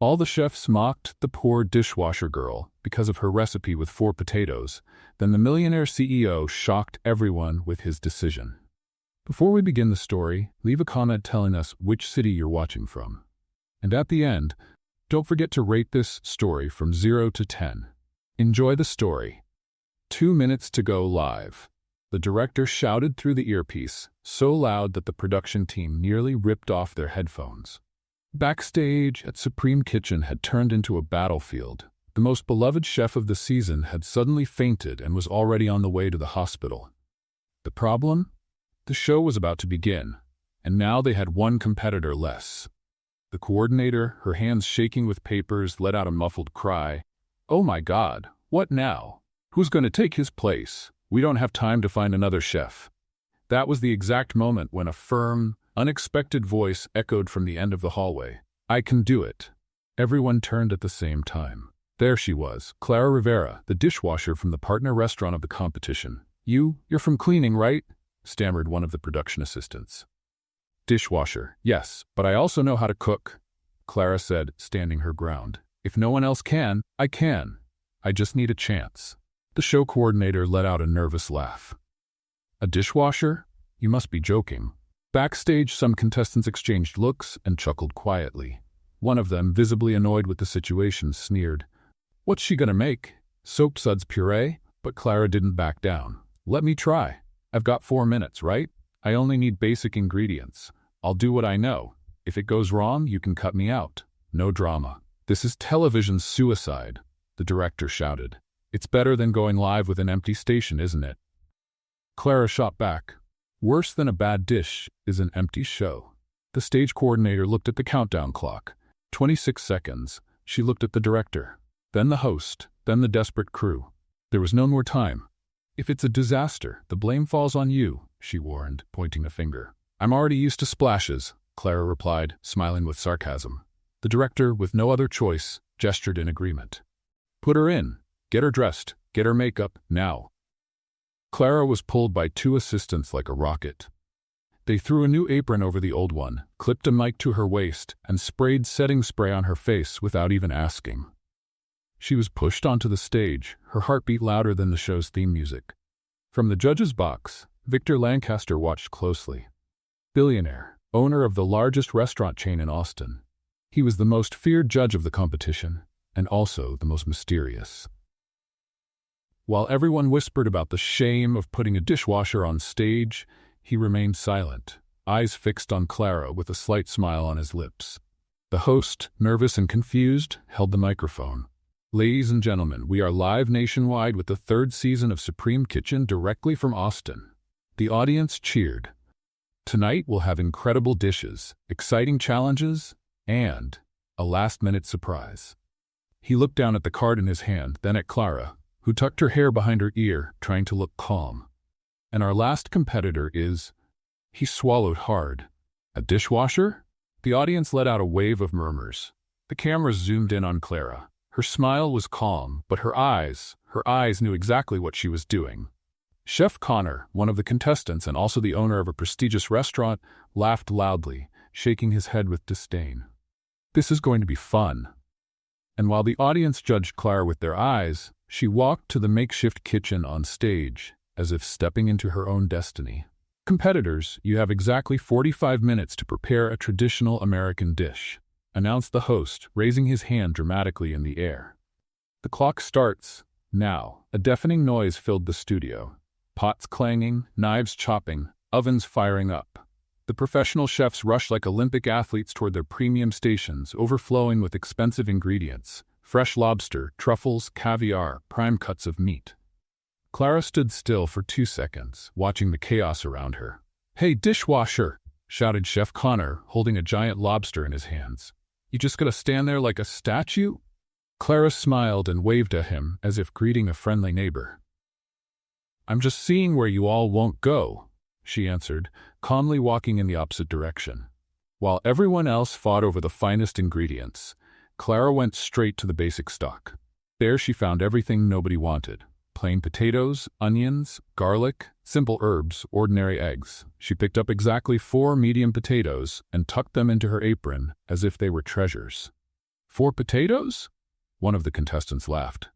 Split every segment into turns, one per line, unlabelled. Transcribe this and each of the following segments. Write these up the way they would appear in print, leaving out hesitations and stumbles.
All the chefs mocked the poor dishwasher girl because of her recipe with 4 potatoes. Then the Millionaire CEO shocked everyone with his decision. Before we begin the story, leave a comment telling us which city you're watching from. And at the end, don't forget to rate this story from 0 to 10. Enjoy the story. 2 minutes to go live. The director shouted through the earpiece, so loud that the production team nearly ripped off their headphones. Backstage at Supreme Kitchen had turned into a battlefield. The most beloved chef of the season had suddenly fainted and was already on the way to the hospital. The problem? The show was about to begin, and now they had one competitor less. The coordinator, her hands shaking with papers, let out a muffled cry. "Oh my God, what now? Who's going to take his place? We don't have time to find another chef." That was the exact moment when a firm, unexpected voice echoed from the end of the hallway. "I can do it." Everyone turned at the same time. There she was, Clara Rivera, the dishwasher from the partner restaurant of the competition. You're from cleaning, right?" stammered one of the production assistants. "Dishwasher, yes, but I also know how to cook," Clara said, standing her ground. "If no one else can, I can. I just need a chance." The show coordinator let out a nervous laugh. "A dishwasher? You must be joking." Backstage, some contestants exchanged looks and chuckled quietly. One of them, visibly annoyed with the situation, sneered. "What's she gonna make? Soap suds puree?" But Clara didn't back down. "Let me try. I've got 4 minutes, right? I only need basic ingredients. I'll do what I know. If it goes wrong, you can cut me out. No drama." "This is television suicide," the director shouted. "It's better than going live with an empty station, isn't it?" Clara shot back. "Worse than a bad dish is an empty show." The stage coordinator looked at the countdown clock. 26 seconds. She looked at the director, then the host, then the desperate crew. There was no more time. "If it's a disaster, the blame falls on you," she warned, pointing a finger. "I'm already used to splashes," Clara replied, smiling with sarcasm. The director, with no other choice, gestured in agreement. "Put her in. Get her dressed. Get her makeup, now." Clara was pulled by 2 assistants like a rocket. They threw a new apron over the old one, clipped a mic to her waist, and sprayed setting spray on her face without even asking. She was pushed onto the stage, her heartbeat louder than the show's theme music. From the judge's box, Victor Lancaster watched closely. Billionaire, owner of the largest restaurant chain in Austin. He was the most feared judge of the competition, and also the most mysterious. While everyone whispered about the shame of putting a dishwasher on stage, he remained silent, eyes fixed on Clara with a slight smile on his lips. The host, nervous and confused, held the microphone. "Ladies and gentlemen, we are live nationwide with the 3rd season of Supreme Kitchen directly from Austin." The audience cheered. "Tonight we'll have incredible dishes, exciting challenges, and a last-minute surprise." He looked down at the card in his hand, then at Clara, who tucked her hair behind her ear, trying to look calm. "And our last competitor is—" He swallowed hard. "A dishwasher?" The audience let out a wave of murmurs. The cameras zoomed in on Clara. Her smile was calm, but her eyes knew exactly what she was doing. Chef Connor, one of the contestants and also the owner of a prestigious restaurant, laughed loudly, shaking his head with disdain. "This is going to be fun." And while the audience judged Clara with their eyes, she walked to the makeshift kitchen on stage, as if stepping into her own destiny. "Competitors, you have exactly 45 minutes to prepare a traditional American dish," announced the host, raising his hand dramatically in the air. "The clock starts now." A deafening noise filled the studio. Pots clanging, knives chopping, ovens firing up. The professional chefs rushed like Olympic athletes toward their premium stations, overflowing with expensive ingredients: fresh lobster, truffles, caviar, prime cuts of meat. Clara stood still for 2 seconds, watching the chaos around her. "Hey, dishwasher!" shouted Chef Connor, holding a giant lobster in his hands. "You just gotta stand there like a statue?" Clara smiled and waved at him as if greeting a friendly neighbor. "I'm just seeing where you all won't go," she answered, calmly walking in the opposite direction. While everyone else fought over the finest ingredients, Clara went straight to the basic stock. There she found everything nobody wanted: plain potatoes, onions, garlic, simple herbs, ordinary eggs. She picked up exactly 4 medium potatoes and tucked them into her apron as if they were treasures. 4 potatoes? One of the contestants laughed.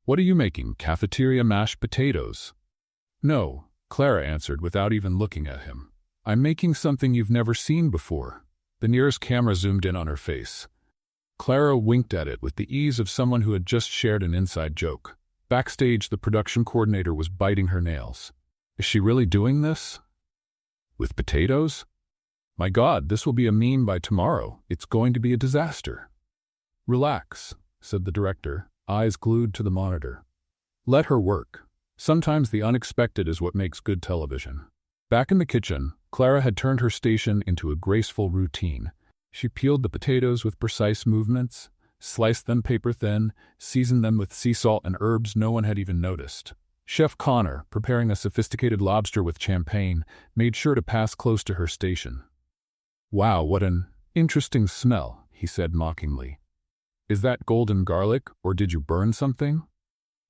What are you making, cafeteria mashed potatoes? No, Clara answered without even looking at him. I'm making something you've never seen before. The nearest camera zoomed in on her face. Clara winked at it with the ease of someone who had just shared an inside joke. Backstage, the production coordinator was biting her nails. Is she really doing this? With potatoes? My God, this will be a meme by tomorrow. It's going to be a disaster. Relax, said the director, eyes glued to the monitor. Let her work. Sometimes the unexpected is what makes good television. Back in the kitchen, Clara had turned her station into a graceful routine. She peeled the potatoes with precise movements, sliced them paper thin, seasoned them with sea salt and herbs no one had even noticed. Chef Connor, preparing a sophisticated lobster with champagne, made sure to pass close to her station. Wow, what an interesting smell, he said mockingly. Is that golden garlic, or did you burn something?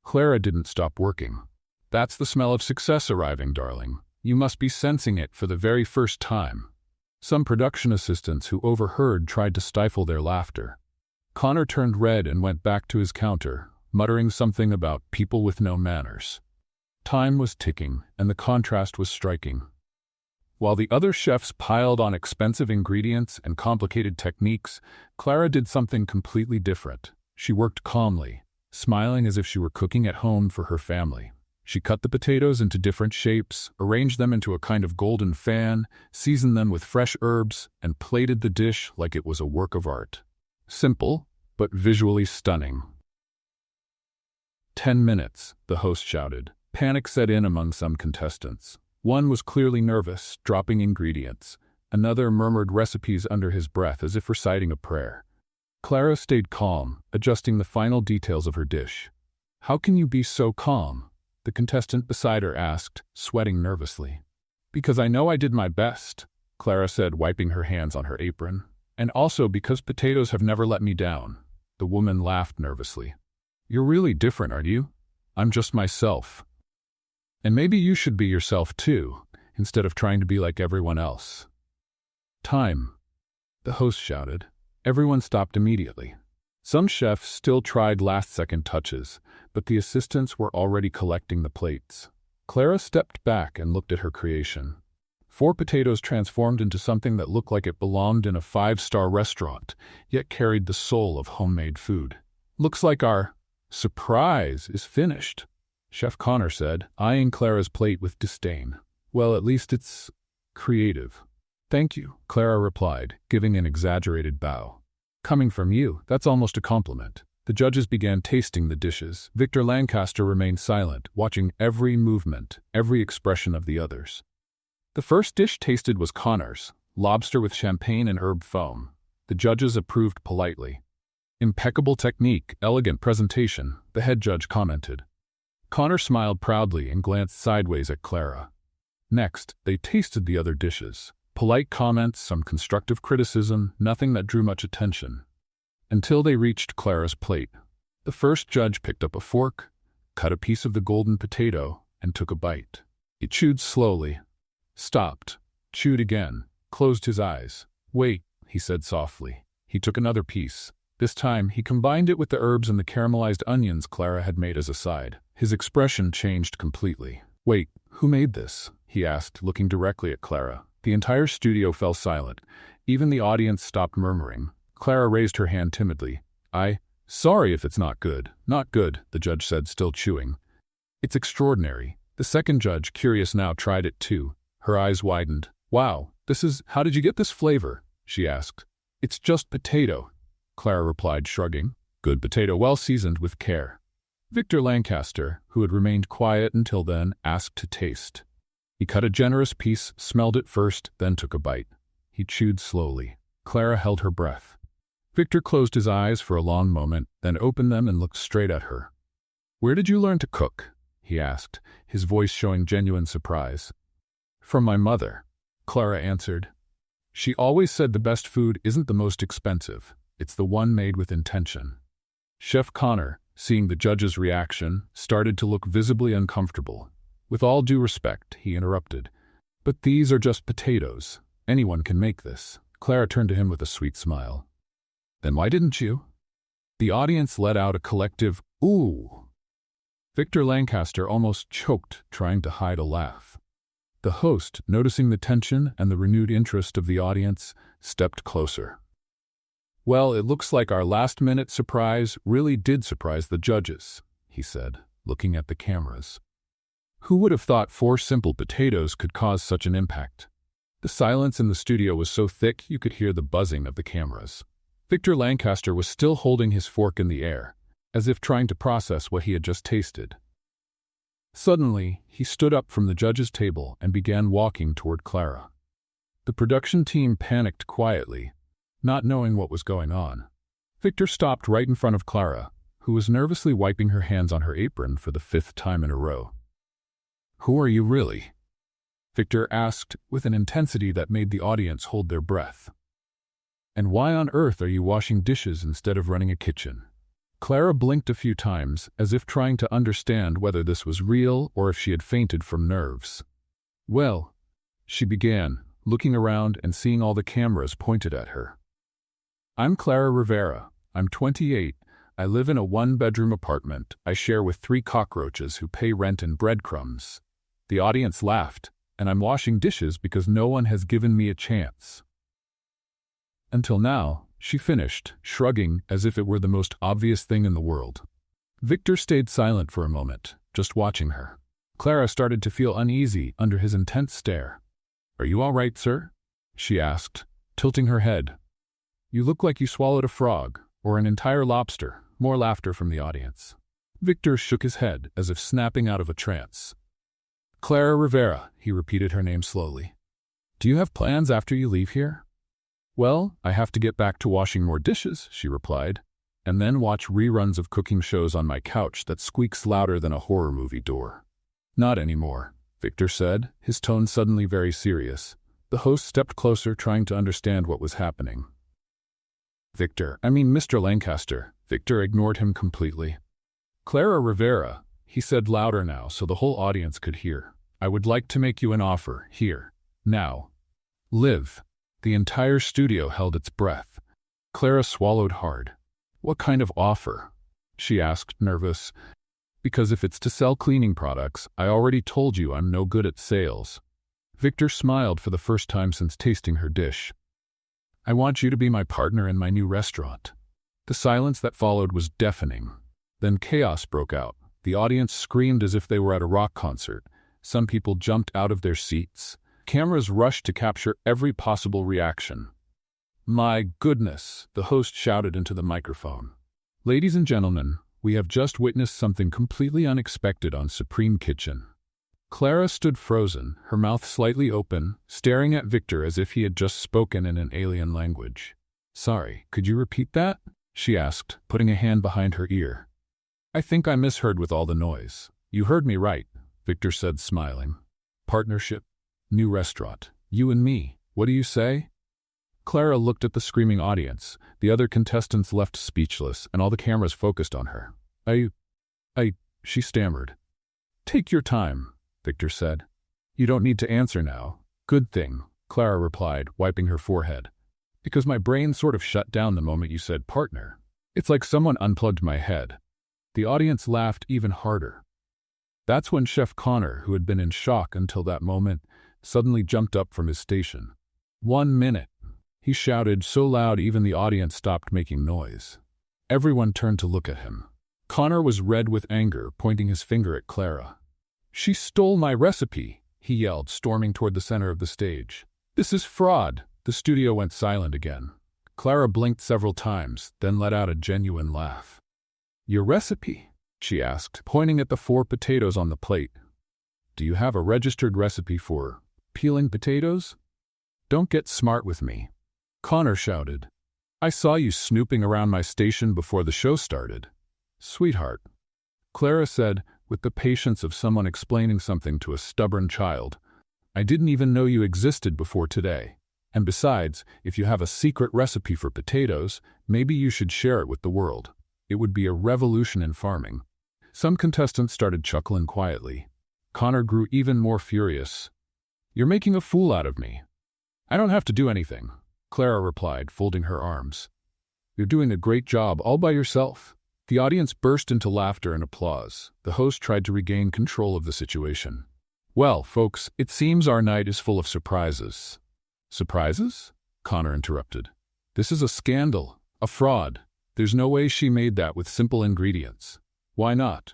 Clara didn't stop working. That's the smell of success arriving, darling. You must be sensing it for the very first time. Some production assistants who overheard tried to stifle their laughter. Connor turned red and went back to his counter, muttering something about people with no manners. Time was ticking, and the contrast was striking. While the other chefs piled on expensive ingredients and complicated techniques, Clara did something completely different. She worked calmly, smiling as if she were cooking at home for her family. She cut the potatoes into different shapes, arranged them into a kind of golden fan, seasoned them with fresh herbs, and plated the dish like it was a work of art. Simple, but visually stunning. 10 minutes, the host shouted. Panic set in among some contestants. One was clearly nervous, dropping ingredients. Another murmured recipes under his breath as if reciting a prayer. Clara stayed calm, adjusting the final details of her dish. How can you be so calm? The contestant beside her asked, sweating nervously. Because I know I did my best, Clara said, wiping her hands on her apron. And also because potatoes have never let me down. The woman laughed nervously. You're really different, aren't you? I'm just myself. And maybe you should be yourself too, instead of trying to be like everyone else. Time, the host shouted. Everyone stopped immediately. Some chefs still tried last-second touches, but the assistants were already collecting the plates. Clara stepped back and looked at her creation. 4 potatoes transformed into something that looked like it belonged in a 5-star restaurant, yet carried the soul of homemade food. Looks like our surprise is finished, Chef Connor said, eyeing Clara's plate with disdain. Well, at least it's creative. Thank you, Clara replied, giving an exaggerated bow. Coming from you, that's almost a compliment. The judges began tasting the dishes. Victor Lancaster remained silent, watching every movement, every expression of the others. The first dish tasted was Connor's, lobster with champagne and herb foam. The judges approved politely. Impeccable technique, elegant presentation, the head judge commented. Connor smiled proudly and glanced sideways at Clara. Next, they tasted the other dishes. Polite comments, some constructive criticism, nothing that drew much attention. Until they reached Clara's plate. The first judge picked up a fork, cut a piece of the golden potato, and took a bite. He chewed slowly, stopped, chewed again, closed his eyes. Wait, he said softly. He took another piece. This time, he combined it with the herbs and the caramelized onions Clara had made as a side. His expression changed completely. Wait, who made this? He asked, looking directly at Clara. The entire studio fell silent. Even the audience stopped murmuring. Clara raised her hand timidly. Sorry if it's not good. Not good, the judge said, still chewing. It's extraordinary. The second judge, curious now, tried it too. Her eyes widened. Wow, how did you get this flavor? She asked. It's just potato, Clara replied, shrugging. Good potato, well seasoned with care. Victor Lancaster, who had remained quiet until then, asked to taste. He cut a generous piece, smelled it first, then took a bite. He chewed slowly. Clara held her breath. Victor closed his eyes for a long moment, then opened them and looked straight at her. Where did you learn to cook? He asked, his voice showing genuine surprise. From my mother, Clara answered. She always said the best food isn't the most expensive, it's the one made with intention. Chef Connor, seeing the judge's reaction, started to look visibly uncomfortable. With all due respect, he interrupted. But these are just potatoes. Anyone can make this. Clara turned to him with a sweet smile. Then why didn't you? The audience let out a collective, "Ooh." Victor Lancaster almost choked, trying to hide a laugh. The host, noticing the tension and the renewed interest of the audience, stepped closer. "Well, it looks like our last-minute surprise really did surprise the judges," he said, looking at the cameras. "Who would have thought 4 simple potatoes could cause such an impact?" The silence in the studio was so thick you could hear the buzzing of the cameras. Victor Lancaster was still holding his fork in the air, as if trying to process what he had just tasted. Suddenly, he stood up from the judge's table and began walking toward Clara. The production team panicked quietly, not knowing what was going on. Victor stopped right in front of Clara, who was nervously wiping her hands on her apron for the 5th time in a row. "Who are you really?" Victor asked with an intensity that made the audience hold their breath. "And why on earth are you washing dishes instead of running a kitchen?" Clara blinked a few times, as if trying to understand whether this was real or if she had fainted from nerves. "Well," she began, looking around and seeing all the cameras pointed at her. "I'm Clara Rivera. I'm 28. I live in a 1-bedroom apartment I share with 3 cockroaches who pay rent in breadcrumbs. The audience laughed, and I'm washing dishes because no one has given me a chance." "Until now," she finished, shrugging as if it were the most obvious thing in the world. Victor stayed silent for a moment, just watching her. Clara started to feel uneasy under his intense stare. "Are you all right, sir?" she asked, tilting her head. "You look like you swallowed a frog, or an entire lobster." More laughter from the audience. Victor shook his head as if snapping out of a trance. "Clara Rivera," he repeated her name slowly. "Do you have plans after you leave here?" "Well, I have to get back to washing more dishes," she replied, "and then watch reruns of cooking shows on my couch that squeaks louder than a horror movie door." "Not anymore," Victor said, his tone suddenly very serious. The host stepped closer, trying to understand what was happening. Mr. Lancaster." Victor ignored him completely. "Clara Rivera," he said louder now so the whole audience could hear. "I would like to make you an offer, here, now. Live." The entire studio held its breath. Clara swallowed hard. "What kind of offer?" she asked, nervous. "Because if it's to sell cleaning products, I already told you I'm no good at sales." Victor smiled for the first time since tasting her dish. "I want you to be my partner in my new restaurant." The silence that followed was deafening. Then chaos broke out. The audience screamed as if they were at a rock concert. Some people jumped out of their seats. Cameras rushed to capture every possible reaction. "My goodness," the host shouted into the microphone. "Ladies and gentlemen, we have just witnessed something completely unexpected on Supreme Kitchen." Clara stood frozen, her mouth slightly open, staring at Victor as if he had just spoken in an alien language. "Sorry, could you repeat that?" she asked, putting a hand behind her ear. "I think I misheard with all the noise." "You heard me right," Victor said, smiling. "Partnership, new restaurant, you and me, what do you say?" Clara looked at the screaming audience. The other contestants left speechless, and all the cameras focused on her. She stammered. "Take your time," Victor said. "You don't need to answer now." "Good thing," Clara replied, wiping her forehead. "Because my brain sort of shut down the moment you said partner. It's like someone unplugged my head." The audience laughed even harder. That's when Chef Connor, who had been in shock until that moment, suddenly jumped up from his station. "1 minute," he shouted so loud even the audience stopped making noise. Everyone turned to look at him. Connor was red with anger, pointing his finger at Clara. "She stole my recipe," he yelled, storming toward the center of the stage. "This is fraud." The studio went silent again. Clara blinked several times, then let out a genuine laugh. "Your recipe?" she asked, pointing at the 4 potatoes on the plate. "Do you have a registered recipe for peeling potatoes?" "Don't get smart with me," Connor shouted. "I saw you snooping around my station before the show started." "Sweetheart," Clara said, with the patience of someone explaining something to a stubborn child, "I didn't even know you existed before today. And besides, if you have a secret recipe for potatoes, maybe you should share it with the world. It would be a revolution in farming." Some contestants started chuckling quietly. Connor grew even more furious. "You're making a fool out of me." "I don't have to do anything," Clara replied, folding her arms. You're doing a great job all by yourself." The audience burst into laughter and applause. The host tried to regain control of the situation. "Well, folks, it seems our night is full of surprises." "Surprises?" Connor interrupted. "This is a scandal, a fraud. There's no way she made that with simple ingredients." "Why not?"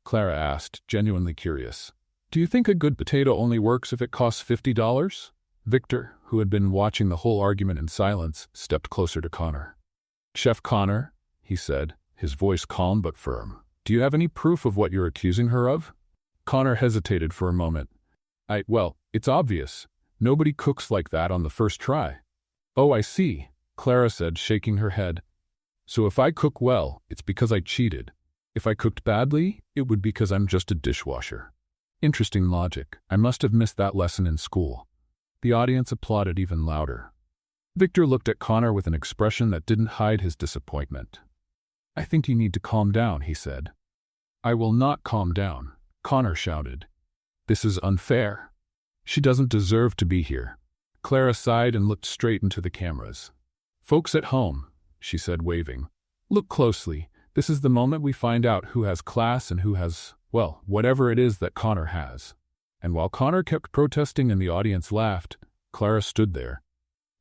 Clara asked, genuinely curious. "Do you think a good potato only works if it costs $50? Victor, who had been watching the whole argument in silence, stepped closer to Connor. "Chef Connor," he said, his voice calm but firm, "do you have any proof of what you're accusing her of?" Connor hesitated for a moment. Well, it's obvious. Nobody cooks like that on the first try." "Oh, I see," Clara said, shaking her head. "So if I cook well, it's because I cheated. If I cooked badly, it would be because I'm just a dishwasher." Interesting logic. I must have missed that lesson in school. The audience applauded even louder. Victor looked at Connor with an expression that didn't hide his disappointment. "I think you need to calm down," he said. "I will not calm down," Connor shouted. "This is unfair. She doesn't deserve to be here." Clara sighed and looked straight into the cameras. "Folks at home," she said, waving, "look closely. This is the moment we find out who has class and who has, well, whatever it is that Connor has." And while Connor kept protesting and the audience laughed, Clara stood there,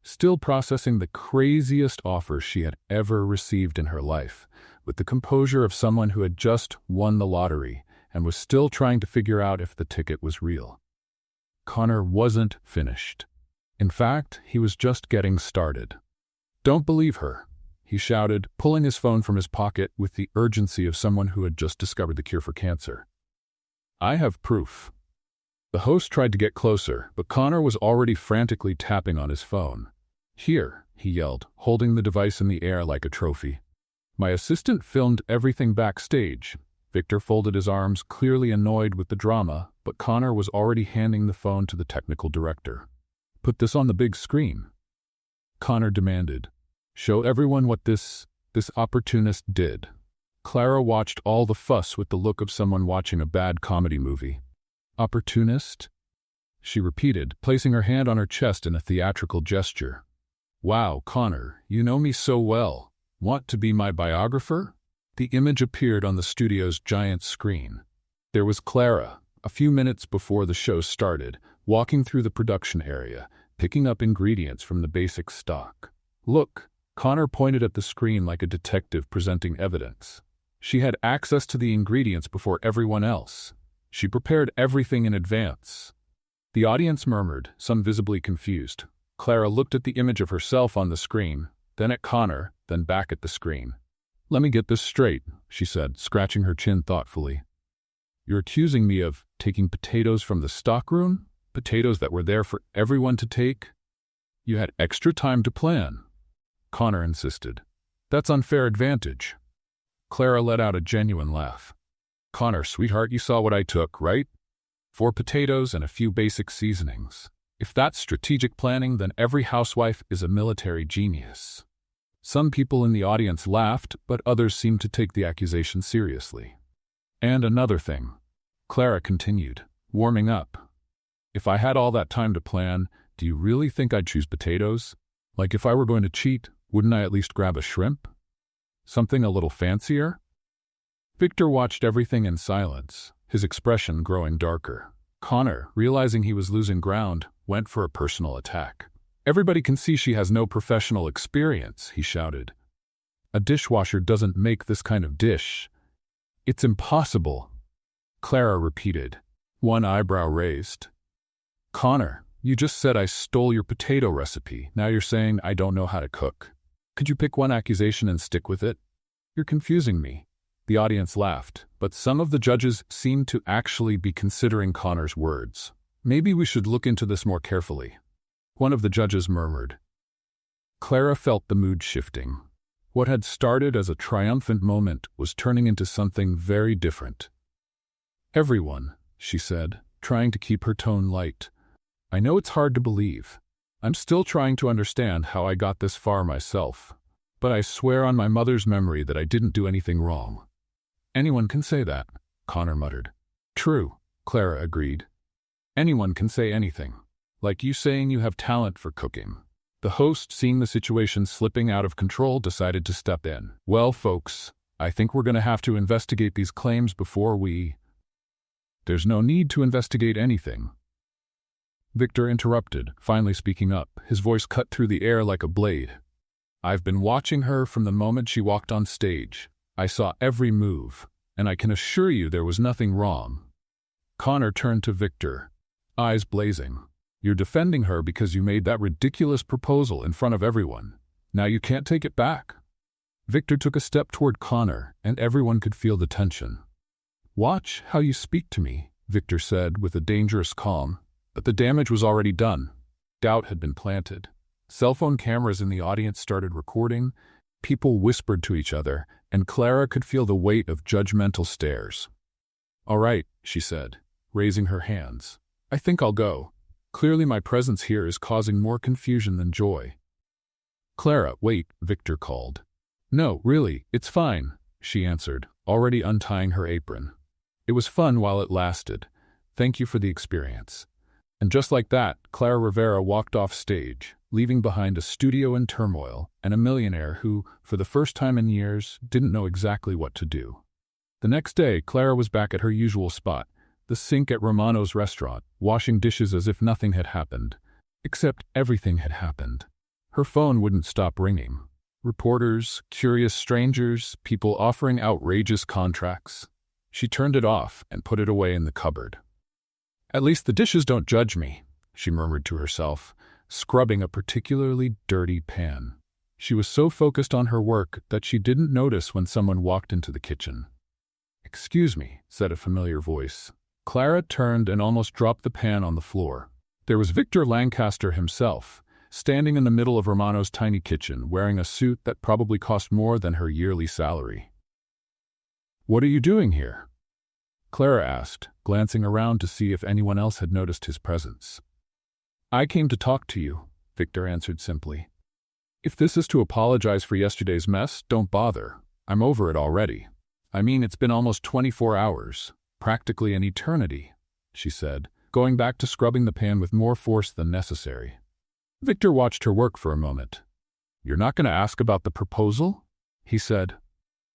still processing the craziest offer she had ever received in her life, with the composure of someone who had just won the lottery and was still trying to figure out if the ticket was real. Connor wasn't finished. In fact, he was just getting started. "Don't believe her," he shouted, pulling his phone from his pocket with the urgency of someone who had just discovered the cure for cancer. "I have proof." The host tried to get closer, but Connor was already frantically tapping on his phone. "Here," he yelled, holding the device in the air like a trophy. "My assistant filmed everything backstage." Victor folded his arms, clearly annoyed with the drama, but Connor was already handing the phone to the technical director. "Put this on the big screen," Connor demanded. "Show everyone what this opportunist did." Clara watched all the fuss with the look of someone watching a bad comedy movie. "Opportunist?" she repeated, placing her hand on her chest in a theatrical gesture. "Wow, Connor, you know me so well. Want to be my biographer?" The image appeared on the studio's giant screen. There was Clara, a few minutes before the show started, walking through the production area, picking up ingredients from the basic stock. "Look," Connor pointed at the screen like a detective presenting evidence. She had access to the ingredients before everyone else. She prepared everything in advance. The audience murmured, some visibly confused. Clara looked at the image of herself on the screen, then at Connor, then back at the screen. "Let me get this straight," she said, scratching her chin thoughtfully. "You're accusing me of taking potatoes from the stockroom? Potatoes that were there for everyone to take? You had extra time to plan," Connor insisted. "That's unfair advantage." Clara let out a genuine laugh. "Connor, sweetheart, you saw what I took, right? 4 potatoes and a few basic seasonings. If that's strategic planning, then every housewife is a military genius." Some people in the audience laughed, but others seemed to take the accusation seriously. "And another thing," Clara continued, warming up. "If I had all that time to plan, do you really think I'd choose potatoes? Like if I were going to cheat, wouldn't I at least grab a shrimp? Something a little fancier?" Victor watched everything in silence, his expression growing darker. Connor, realizing he was losing ground, went for a personal attack. "Everybody can see she has no professional experience," he shouted. "A dishwasher doesn't make this kind of dish. It's impossible," Clara repeated, one eyebrow raised. "Connor, you just said I stole your potato recipe. Now you're saying I don't know how to cook. Could you pick one accusation and stick with it? You're confusing me." The audience laughed, but some of the judges seemed to actually be considering Connor's words. "Maybe we should look into this more carefully," one of the judges murmured. Clara felt the mood shifting. What had started as a triumphant moment was turning into something very different. "Everyone," she said, trying to keep her tone light, "I know it's hard to believe. I'm still trying to understand how I got this far myself. But I swear on my mother's memory that I didn't do anything wrong." "Anyone can say that," Connor muttered. "True," Clara agreed. "Anyone can say anything. Like you saying you have talent for cooking. The host, seeing the situation slipping out of control, decided to step in. "Well, folks, I think we're going to have to investigate these claims before we—" "There's no need to investigate anything," Victor interrupted, finally speaking up, his voice cut through the air like a blade. "I've been watching her from the moment she walked on stage. I saw every move, and I can assure you there was nothing wrong." Connor turned to Victor, eyes blazing. "You're defending her because you made that ridiculous proposal in front of everyone. Now you can't take it back." Victor took a step toward Connor, and everyone could feel the tension. "Watch how you speak to me," Victor said with a dangerous calm. But the damage was already done. Doubt had been planted. Cell phone cameras in the audience started recording, people whispered to each other, and Clara could feel the weight of judgmental stares. "All right," she said, raising her hands. "I think I'll go. Clearly my presence here is causing more confusion than joy." "Clara, wait," Victor called. "No, really, it's fine," she answered, already untying her apron. "It was fun while it lasted. Thank you for the experience." And just like that, Clara Rivera walked off stage, leaving behind a studio in turmoil and a millionaire who, for the first time in years, didn't know exactly what to do. The next day, Clara was back at her usual spot, the sink at Romano's restaurant, washing dishes as if nothing had happened. Except everything had happened. Her phone wouldn't stop ringing. Reporters, curious strangers, people offering outrageous contracts. She turned it off and put it away in the cupboard. "At least the dishes don't judge me," she murmured to herself, scrubbing a particularly dirty pan. She was so focused on her work that she didn't notice when someone walked into the kitchen. "Excuse me," said a familiar voice. Clara turned and almost dropped the pan on the floor. There was Victor Lancaster himself, standing in the middle of Romano's tiny kitchen, wearing a suit that probably cost more than her yearly salary. "What are you doing here?" Clara asked, glancing around to see if anyone else had noticed his presence. "I came to talk to you," Victor answered simply. "If this is to apologize for yesterday's mess, don't bother. I'm over it already. I mean, it's been almost 24 hours, practically an eternity," she said, going back to scrubbing the pan with more force than necessary. Victor watched her work for a moment. "You're not going to ask about the proposal?" he said.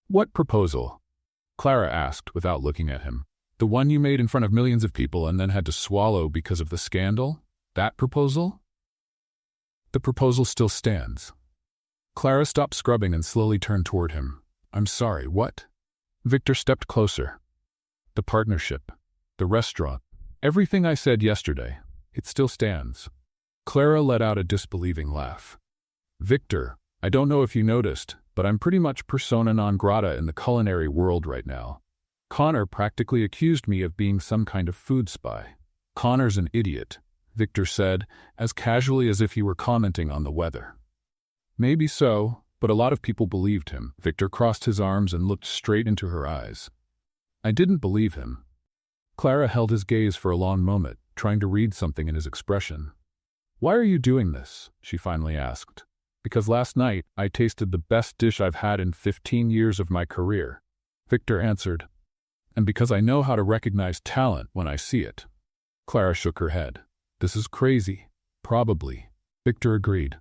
"What proposal?" Clara asked without looking at him. "The one you made in front of millions of people and then had to swallow because of the scandal? That proposal?" "The proposal still stands." Clara stopped scrubbing and slowly turned toward him. "I'm sorry, what?" Victor stepped closer. "The partnership, the restaurant, everything I said yesterday, it still stands." Clara let out a disbelieving laugh. "Victor, I don't know if you noticed, but I'm pretty much persona non grata in the culinary world right now. Connor practically accused me of being some kind of food spy." "Connor's an idiot," Victor said, as casually as if he were commenting on the weather. "Maybe so, but a lot of people believed him." Victor crossed his arms and looked straight into her eyes. "I didn't believe him." Clara held his gaze for a long moment, trying to read something in his expression. "Why are you doing this?" she finally asked. "Because last night I tasted the best dish I've had in 15 years of my career," Victor answered. "And because I know how to recognize talent when I see it." Clara shook her head. "This is crazy." "Probably," Victor agreed.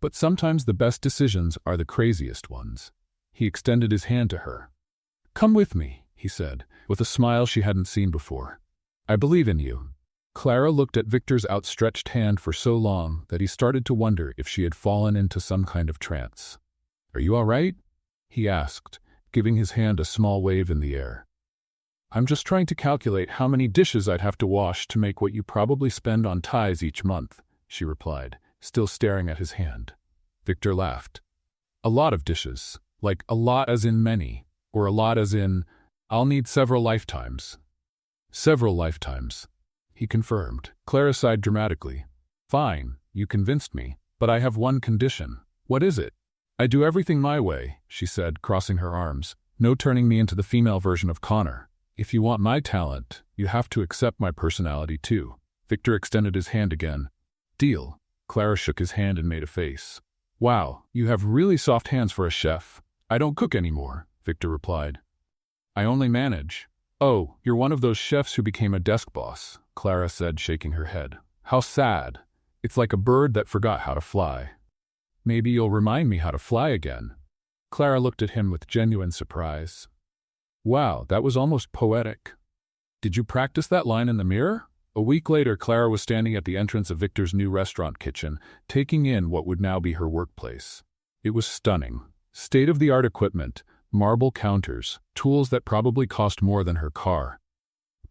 "But sometimes the best decisions are the craziest ones." He extended his hand to her. "Come with me," he said, with a smile she hadn't seen before. "I believe in you." Clara looked at Victor's outstretched hand for so long that he started to wonder if she had fallen into some kind of trance. "Are you all right?" he asked, giving his hand a small wave in the air. "I'm just trying to calculate how many dishes I'd have to wash to make what you probably spend on ties each month," she replied, still staring at his hand. Victor laughed. "A lot of dishes, like a lot as in many, or a lot as in, I'll need several lifetimes." "Several lifetimes," he confirmed. Clara sighed dramatically. "Fine, you convinced me, but I have one condition." "What is it?" "I do everything my way," she said, crossing her arms. "No turning me into the female version of Connor. If you want my talent, you have to accept my personality too." Victor extended his hand again. "Deal." Clara shook his hand and made a face. "Wow, you have really soft hands for a chef." "I don't cook anymore," Victor replied. "I only manage." "Oh, you're one of those chefs who became a desk boss," Clara said, shaking her head. "How sad. It's like a bird that forgot how to fly." Maybe you'll remind me how to fly again. Clara looked at him with genuine surprise. Wow, that was almost poetic. Did you practice that line in the mirror? A week later, Clara was standing at the entrance of Victor's new restaurant kitchen, taking in what would now be her workplace. It was stunning. State-of-the-art equipment, marble counters, tools that probably cost more than her car.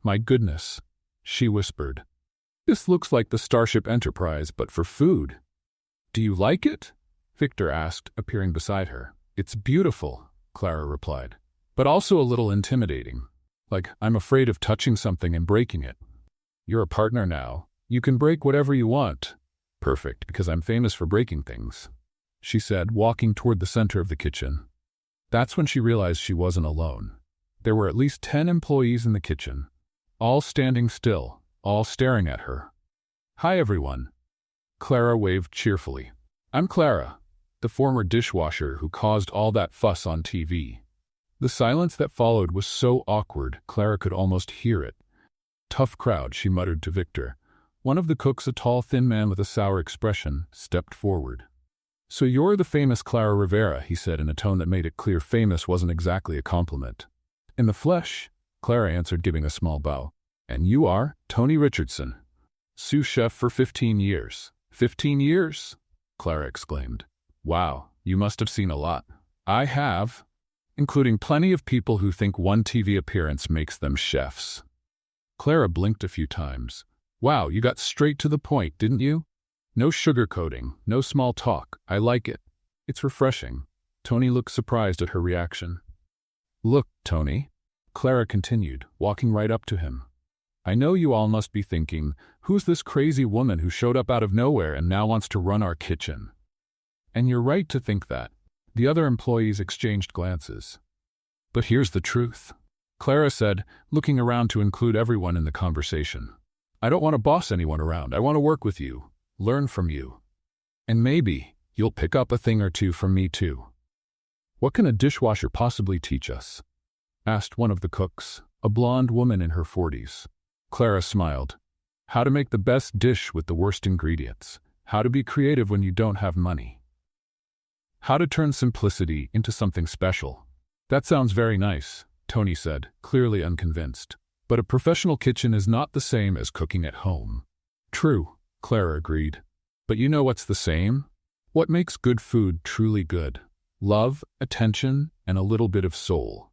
My goodness, she whispered. This looks like the Starship Enterprise, but for food. Do you like it? Victor asked, appearing beside her. It's beautiful, Clara replied, but also a little intimidating. Like, I'm afraid of touching something and breaking it. You're a partner now. You can break whatever you want. Perfect, because I'm famous for breaking things, she said, walking toward the center of the kitchen. That's when she realized she wasn't alone. There were at least 10 employees in the kitchen, all standing still, all staring at her. Hi, everyone. Clara waved cheerfully. I'm Clara, the former dishwasher who caused all that fuss on TV. The silence that followed was so awkward, Clara could almost hear it. Tough crowd, she muttered to Victor. One of the cooks, a tall, thin man with a sour expression, stepped forward. So you're the famous Clara Rivera, he said in a tone that made it clear famous wasn't exactly a compliment. In the flesh, Clara answered, giving a small bow. And you are Tony Richardson, sous chef for 15 years. 15 years? Clara exclaimed. Wow, you must have seen a lot. I have, including plenty of people who think one TV appearance makes them chefs. Clara blinked a few times. Wow, you got straight to the point, didn't you? No sugarcoating, no small talk. I like it. It's refreshing. Tony looked surprised at her reaction. Look, Tony, Clara continued, walking right up to him. I know you all must be thinking, who's this crazy woman who showed up out of nowhere and now wants to run our kitchen? And you're right to think that. The other employees exchanged glances. But here's the truth, Clara said, looking around to include everyone in the conversation. I don't want to boss anyone around. I want to work with you, learn from you. And maybe you'll pick up a thing or two from me too. What can a dishwasher possibly teach us? Asked one of the cooks, a blonde woman in her 40s. Clara smiled. How to make the best dish with the worst ingredients. How to be creative when you don't have money. How to turn simplicity into something special. That sounds very nice, Tony said, clearly unconvinced. But a professional kitchen is not the same as cooking at home. True, Clara agreed. But you know what's the same? What makes good food truly good? Love, attention, and a little bit of soul.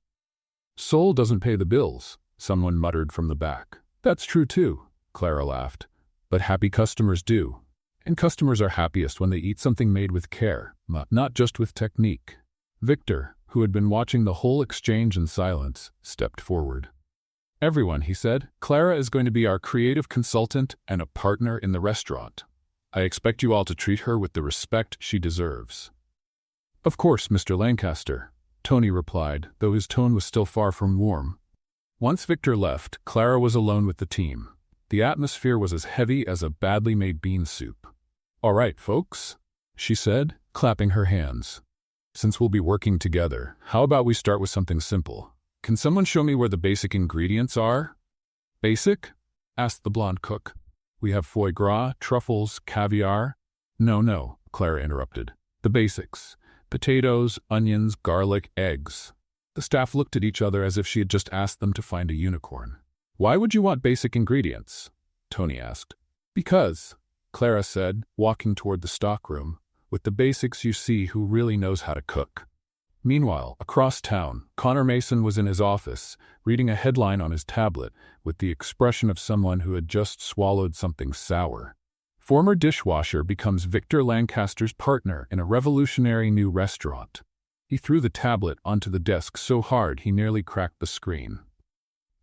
Soul doesn't pay the bills, someone muttered from the back. That's true too, Clara laughed. But happy customers do. And customers are happiest when they eat something made with care, not just with technique. Victor, who had been watching the whole exchange in silence, stepped forward. Everyone, he said, Clara is going to be our creative consultant and a partner in the restaurant. I expect you all to treat her with the respect she deserves. Of course, Mr. Lancaster, Tony replied, though his tone was still far from warm. Once Victor left, Clara was alone with the team. The atmosphere was as heavy as a badly made bean soup. All right, folks, she said, clapping her hands. Since we'll be working together, how about we start with something simple? Can someone show me where the basic ingredients are? Basic? Asked the blonde cook. We have foie gras, truffles, caviar. No, Clara interrupted. The basics. Potatoes, onions, garlic, eggs. The staff looked at each other as if she had just asked them to find a unicorn. Why would you want basic ingredients? Tony asked. Because, Clara said, walking toward the stockroom, with the basics you see who really knows how to cook. Meanwhile, across town, Connor Mason was in his office, reading a headline on his tablet, with the expression of someone who had just swallowed something sour. Former dishwasher becomes Victor Lancaster's partner in a revolutionary new restaurant. He threw the tablet onto the desk so hard he nearly cracked the screen.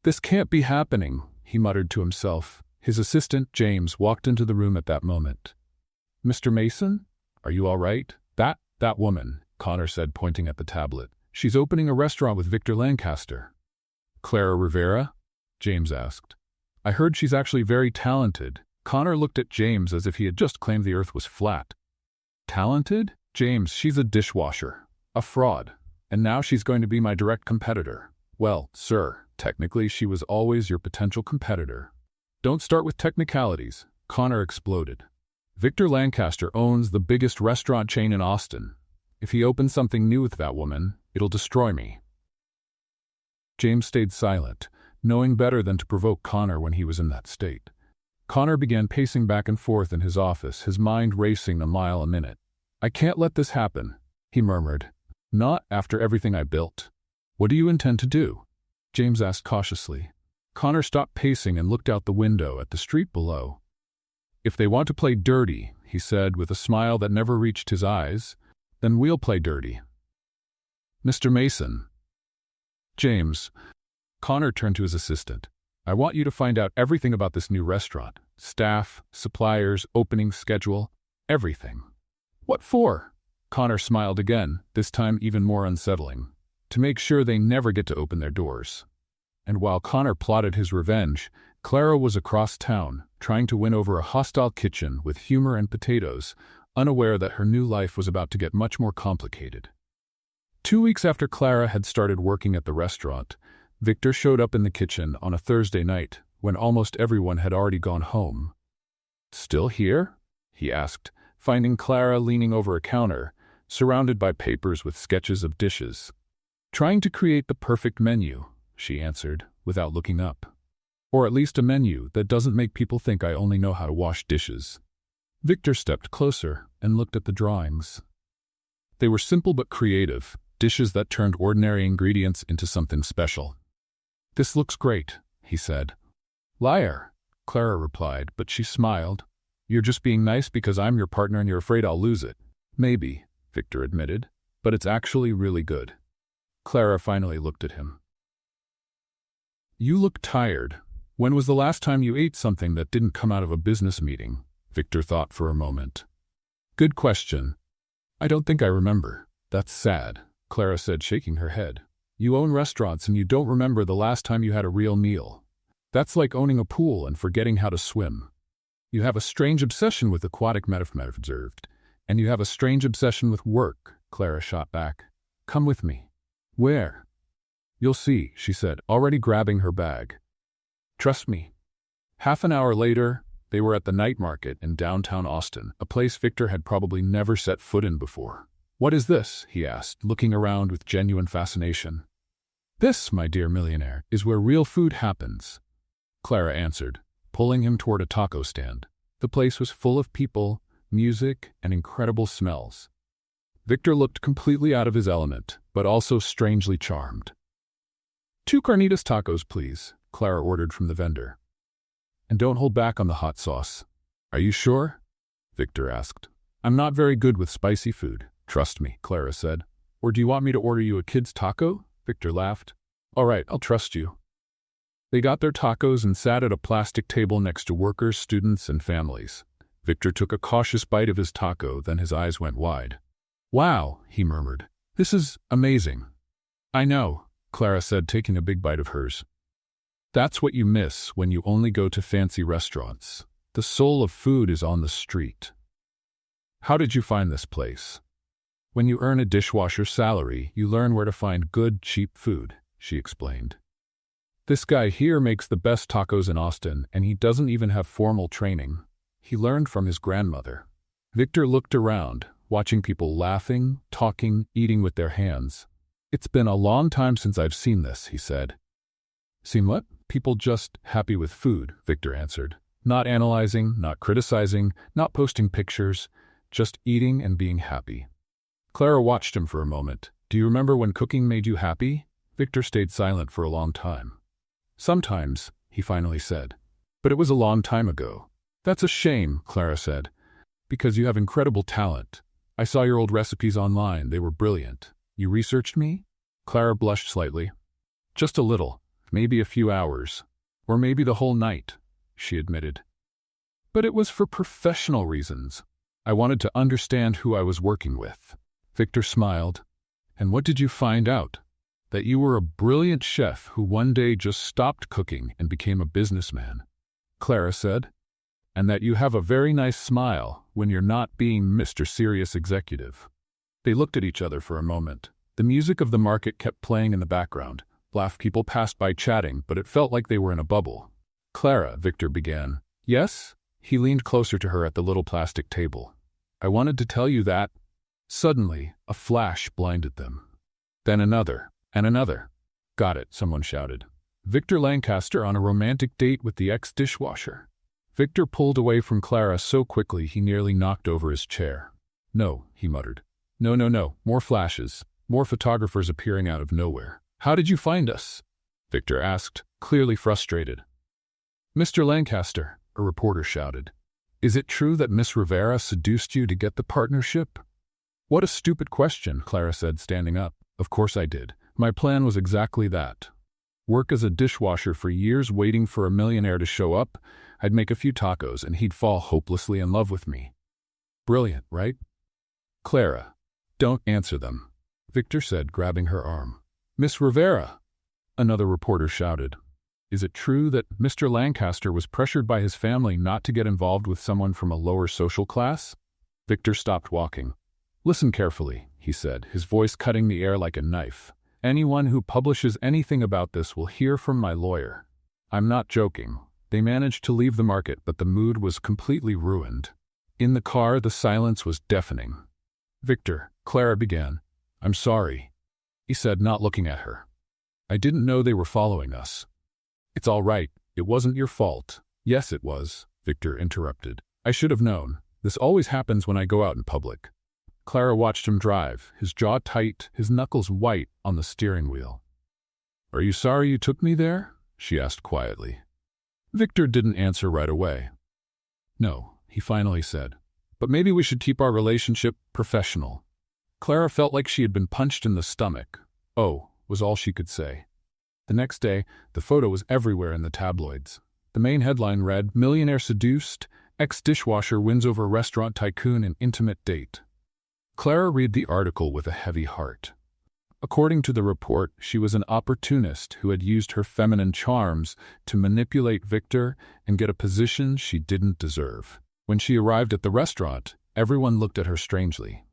This can't be happening, he muttered to himself. His assistant, James, walked into the room at that moment. Mr. Mason? Are you all right? That woman, Connor said, pointing at the tablet. She's opening a restaurant with Victor Lancaster. Clara Rivera? James asked. I heard she's actually very talented. Connor looked at James as if he had just claimed the earth was flat. Talented? James, she's a dishwasher. A fraud. And now she's going to be my direct competitor. Well, sir, technically she was always your potential competitor. Don't start with technicalities, Connor exploded. Victor Lancaster owns the biggest restaurant chain in Austin. If he opens something new with that woman, it'll destroy me." James stayed silent, knowing better than to provoke Connor when he was in that state. Connor began pacing back and forth in his office, his mind racing a mile a minute. "I can't let this happen," he murmured. "Not after everything I built." "What do you intend to do?" James asked cautiously. Connor stopped pacing and looked out the window at the street below. "If they want to play dirty," he said with a smile that never reached his eyes, "then we'll play dirty." "Mr. Mason." "James." Connor turned to his assistant. "I want you to find out everything about this new restaurant. Staff, suppliers, opening schedule, everything." "What for?" Connor smiled again, this time even more unsettling. "To make sure they never get to open their doors." And while Connor plotted his revenge, Clara was across town, trying to win over a hostile kitchen with humor and potatoes, unaware that her new life was about to get much more complicated. 2 weeks after Clara had started working at the restaurant, Victor showed up in the kitchen on a Thursday night when almost everyone had already gone home. "Still here?" he asked, finding Clara leaning over a counter, surrounded by papers with sketches of dishes. "Trying to create the perfect menu," she answered, without looking up. "Or at least a menu that doesn't make people think I only know how to wash dishes." Victor stepped closer and looked at the drawings. They were simple but creative, dishes that turned ordinary ingredients into something special. "This looks great," he said. "Liar," Clara replied, but she smiled. "You're just being nice because I'm your partner and you're afraid I'll lose it." "Maybe," Victor admitted, "but it's actually really good." Clara finally looked at him. "You look tired. When was the last time you ate something that didn't come out of a business meeting?" Victor thought for a moment. "Good question. I don't think I remember." "That's sad," Clara said, shaking her head. "You own restaurants and you don't remember the last time you had a real meal. That's like owning a pool and forgetting how to swim." "You have a strange obsession with aquatic metaphor," observed. "And you have a strange obsession with work," Clara shot back. "Come with me." "Where?" "You'll see," she said, already grabbing her bag. "Trust me." Half an hour later, they were at the night market in downtown Austin, a place Victor had probably never set foot in before. "What is this?" he asked, looking around with genuine fascination. "This, my dear millionaire, is where real food happens," Clara answered, pulling him toward a taco stand. The place was full of people, music, and incredible smells. Victor looked completely out of his element, but also strangely charmed. "2 carnitas tacos, please," Clara ordered from the vendor. "And don't hold back on the hot sauce." "Are you sure?" Victor asked. "I'm not very good with spicy food. Trust me," Clara said. "Or do you want me to order you a kid's taco?" Victor laughed. "All right, I'll trust you." They got their tacos and sat at a plastic table next to workers, students, and families. Victor took a cautious bite of his taco, then his eyes went wide. "Wow," he murmured. "This is amazing." "I know," Clara said, taking a big bite of hers. "That's what you miss when you only go to fancy restaurants. The soul of food is on the street." "How did you find this place?" "When you earn a dishwasher salary, you learn where to find good, cheap food," she explained. "This guy here makes the best tacos in Austin, and he doesn't even have formal training. He learned from his grandmother." Victor looked around, watching people laughing, talking, eating with their hands. "It's been a long time since I've seen this," he said. "Seen what?" "People just happy with food," Victor answered. "Not analyzing, not criticizing, not posting pictures, just eating and being happy." Clara watched him for a moment. "Do you remember when cooking made you happy?" Victor stayed silent for a long time. "Sometimes," he finally said. "But it was a long time ago." "That's a shame," Clara said, "because you have incredible talent. I saw your old recipes online. They were brilliant. You researched me?" Clara blushed slightly. "Just a little. Maybe a few hours. Or maybe the whole night," she admitted. "But it was for professional reasons. I wanted to understand who I was working with." Victor smiled. "And what did you find out?" "That you were a brilliant chef who one day just stopped cooking and became a businessman," Clara said. "And that you have a very nice smile when you're not being Mr. Serious Executive." They looked at each other for a moment. The music of the market kept playing in the background. People passed by chatting, but it felt like they were in a bubble. "Clara," Victor began. "Yes?" He leaned closer to her at the little plastic table. I wanted to tell you that. Suddenly, a flash blinded them. Then another, and another. Got it, someone shouted. Victor Lancaster on a romantic date with the ex-dishwasher. Victor pulled away from Clara so quickly he nearly knocked over his chair. No, he muttered. No, no, no, more flashes, more photographers appearing out of nowhere. How did you find us? Victor asked, clearly frustrated. Mr. Lancaster, a reporter shouted. Is it true that Miss Rivera seduced you to get the partnership? What a stupid question, Clara said, standing up. Of course I did. My plan was exactly that. Work as a dishwasher for years waiting for a millionaire to show up. I'd make a few tacos and he'd fall hopelessly in love with me. Brilliant, right? Clara, don't answer them, Victor said, grabbing her arm. Miss Rivera, another reporter shouted. Is it true that Mr. Lancaster was pressured by his family not to get involved with someone from a lower social class? Victor stopped walking. Listen carefully, he said, his voice cutting the air like a knife. Anyone who publishes anything about this will hear from my lawyer. I'm not joking. They managed to leave the market, but the mood was completely ruined. In the car, the silence was deafening. Victor, Clara began. I'm sorry, he said, not looking at her. I didn't know they were following us. It's all right. It wasn't your fault. Yes, it was, Victor interrupted. I should have known. This always happens when I go out in public. Clara watched him drive, his jaw tight, his knuckles white on the steering wheel. Are you sorry you took me there? She asked quietly. Victor didn't answer right away. No, he finally said. But maybe we should keep our relationship professional. Clara felt like she had been punched in the stomach. Oh, was all she could say. The next day, the photo was everywhere in the tabloids. The main headline read, Millionaire seduced, ex-dishwasher wins over restaurant tycoon in intimate date. Clara read the article with a heavy heart. According to the report, she was an opportunist who had used her feminine charms to manipulate Victor and get a position she didn't deserve. When she arrived at the restaurant, everyone looked at her strangely.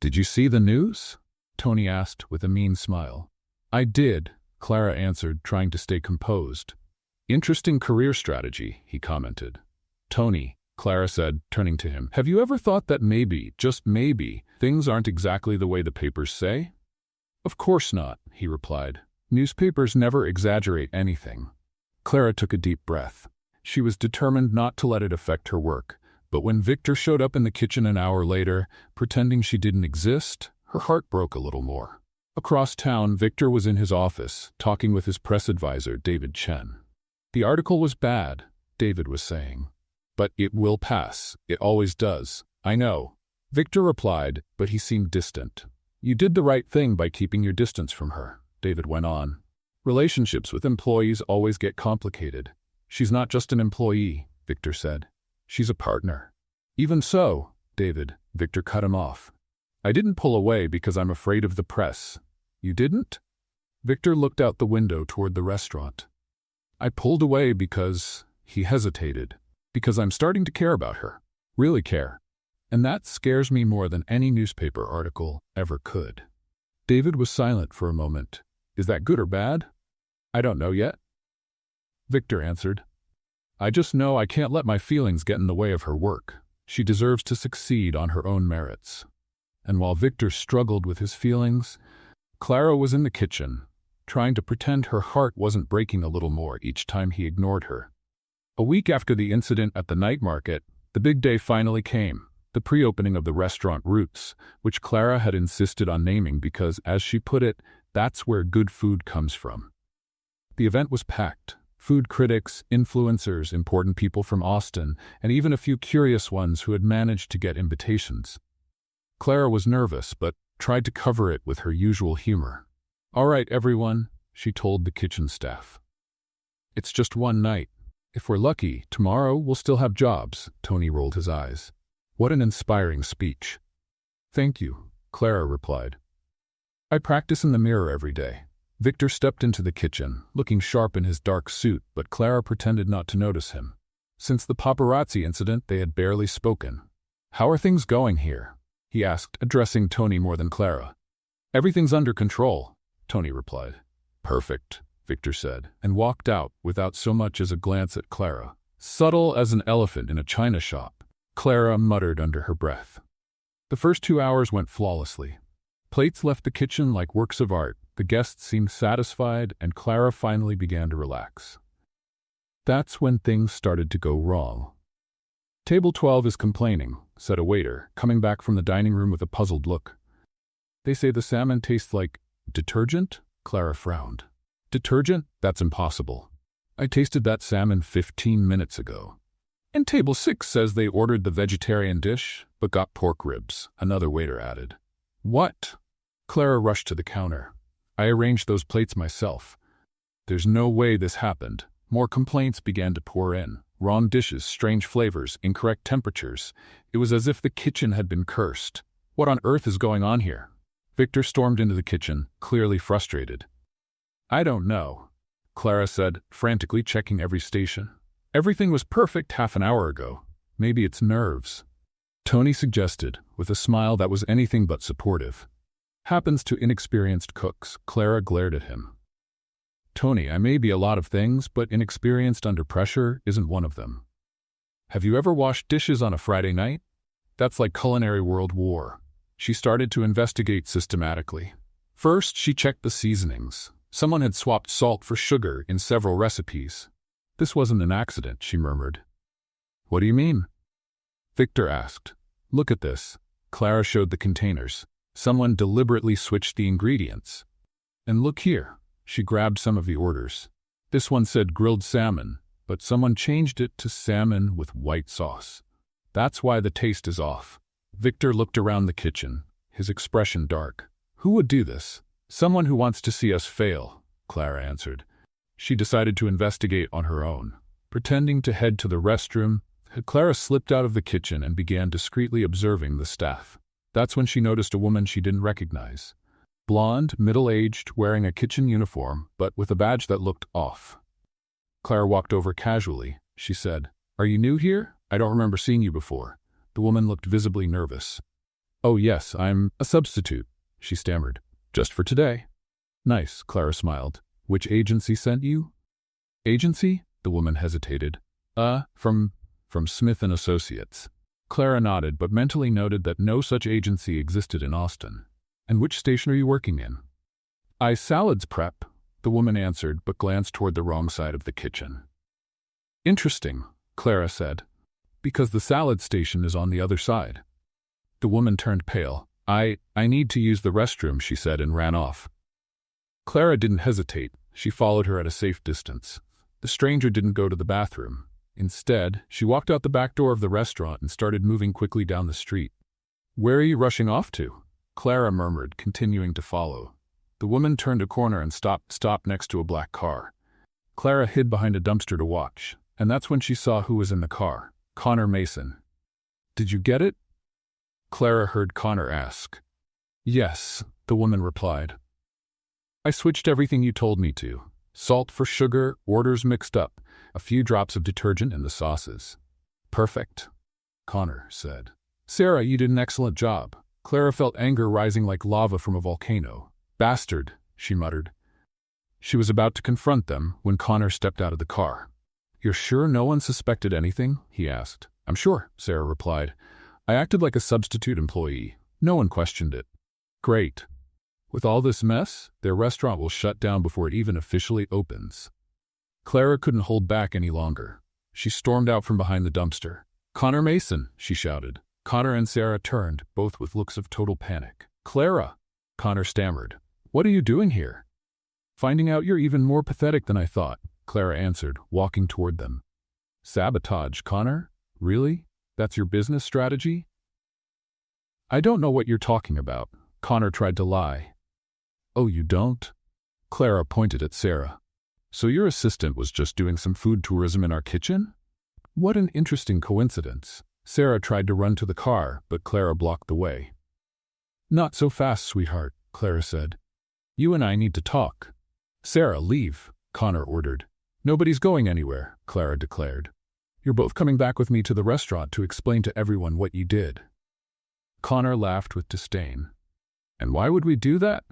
Did you see the news? Tony asked with a mean smile. I did, Clara answered, trying to stay composed. Interesting career strategy, he commented. Tony, Clara said, turning to him, have you ever thought that maybe, just maybe, things aren't exactly the way the papers say? Of course not, he replied. Newspapers never exaggerate anything. Clara took a deep breath. She was determined not to let it affect her work, but when Victor showed up in the kitchen an hour later, pretending she didn't exist, her heart broke a little more. Across town, Victor was in his office, talking with his press advisor, David Chen. The article was bad, David was saying. But it will pass. It always does. I know. Victor replied, but he seemed distant. You did the right thing by keeping your distance from her, David went on. Relationships with employees always get complicated. She's not just an employee, Victor said. She's a partner. Even so, Victor cut him off. I didn't pull away because I'm afraid of the press. You didn't? Victor looked out the window toward the restaurant. I pulled away because, he hesitated, because I'm starting to care about her. Really care. And that scares me more than any newspaper article ever could. David was silent for a moment. Is that good or bad? I don't know yet. Victor answered. I just know I can't let my feelings get in the way of her work. She deserves to succeed on her own merits. And while Victor struggled with his feelings, Clara was in the kitchen, trying to pretend her heart wasn't breaking a little more each time he ignored her. A week after the incident at the night market, the big day finally came, the pre-opening of the restaurant Roots, which Clara had insisted on naming because, as she put it, that's where good food comes from. The event was packed. Food critics, influencers, important people from Austin, and even a few curious ones who had managed to get invitations. Clara was nervous, but tried to cover it with her usual humor. All right, everyone, she told the kitchen staff. It's just one night. If we're lucky, tomorrow we'll still have jobs, Tony rolled his eyes. What an inspiring speech. Thank you, Clara replied. I practice in the mirror every day. Victor stepped into the kitchen, looking sharp in his dark suit, but Clara pretended not to notice him. Since the paparazzi incident, they had barely spoken. How are things going here? He asked, addressing Tony more than Clara. Everything's under control, Tony replied. Perfect, Victor said, and walked out without so much as a glance at Clara. Subtle as an elephant in a china shop, Clara muttered under her breath. The first 2 hours went flawlessly. Plates left the kitchen like works of art, the guests seemed satisfied, and Clara finally began to relax. That's when things started to go wrong. "Table 12 is complaining," said a waiter, coming back from the dining room with a puzzled look. "They say the salmon tastes like detergent?" Clara frowned. "Detergent? That's impossible. I tasted that salmon 15 minutes ago." "And table 6 says they ordered the vegetarian dish, but got pork ribs," another waiter added. "What?" Clara rushed to the counter. "I arranged those plates myself. There's no way this happened." More complaints began to pour in. Wrong dishes, strange flavors, incorrect temperatures. It was as if the kitchen had been cursed. "What on earth is going on here?" Victor stormed into the kitchen, clearly frustrated. "I don't know," Clara said, frantically checking every station. "Everything was perfect half an hour ago. Maybe it's nerves," Tony suggested, with a smile that was anything but supportive. "Happens to inexperienced cooks," Clara glared at him. "Tony, I may be a lot of things, but inexperienced under pressure isn't one of them. Have you ever washed dishes on a Friday night? That's like culinary World War." She started to investigate systematically. First, she checked the seasonings. Someone had swapped salt for sugar in several recipes. "This wasn't an accident," she murmured. "What do you mean?" Victor asked. "Look at this." Clara showed the containers. Someone deliberately switched the ingredients. "And look here." She grabbed some of the orders. This one said grilled salmon, but someone changed it to salmon with white sauce. That's why the taste is off. Victor looked around the kitchen, his expression dark. "Who would do this?" "Someone who wants to see us fail," Clara answered. She decided to investigate on her own. Pretending to head to the restroom, Clara slipped out of the kitchen and began discreetly observing the staff. That's when she noticed a woman she didn't recognize. Blonde, middle-aged, wearing a kitchen uniform, but with a badge that looked off. Clara walked over casually. She said, "Are you new here? I don't remember seeing you before." The woman looked visibly nervous. "Oh yes, I'm a substitute," she stammered. "Just for today." "Nice," Clara smiled. "Which agency sent you?" "Agency?" The woman hesitated. From Smith & Associates." Clara nodded, but mentally noted that no such agency existed in Austin. "And which station are you working in?" "I salads prep," the woman answered, but glanced toward the wrong side of the kitchen. "Interesting," Clara said, "because the salad station is on the other side." The woman turned pale. I need to use the restroom," she said, and ran off. Clara didn't hesitate. She followed her at a safe distance. The stranger didn't go to the bathroom. Instead, she walked out the back door of the restaurant and started moving quickly down the street. "Where are you rushing off to?" Clara murmured, continuing to follow. The woman turned a corner and stopped next to a black car. Clara hid behind a dumpster to watch, and that's when she saw who was in the car. Connor Mason. "Did you get it?" Clara heard Connor ask. "Yes," the woman replied. "I switched everything you told me to. Salt for sugar, orders mixed up, a few drops of detergent in the sauces." "Perfect," Connor said. "Sarah, you did an excellent job." Clara felt anger rising like lava from a volcano. "Bastard," she muttered. She was about to confront them when Connor stepped out of the car. "You're sure no one suspected anything?" he asked. "I'm sure," Sarah replied. "I acted like a substitute employee. No one questioned it." "Great. With all this mess, their restaurant will shut down before it even officially opens." Clara couldn't hold back any longer. She stormed out from behind the dumpster. "Connor Mason," she shouted. Connor and Sarah turned, both with looks of total panic. "Clara," Connor stammered. "What are you doing here?" "Finding out you're even more pathetic than I thought," Clara answered, walking toward them. "Sabotage, Connor? Really? That's your business strategy?" "I don't know what you're talking about," Connor tried to lie. "Oh, you don't?" Clara pointed at Sarah. "So your assistant was just doing some food tourism in our kitchen? What an interesting coincidence." Sarah tried to run to the car, but Clara blocked the way. "Not so fast, sweetheart," Clara said. "You and I need to talk." "Sarah, leave," Connor ordered. "Nobody's going anywhere," Clara declared. "You're both coming back with me to the restaurant to explain to everyone what you did." Connor laughed with disdain. "And why would we do that?"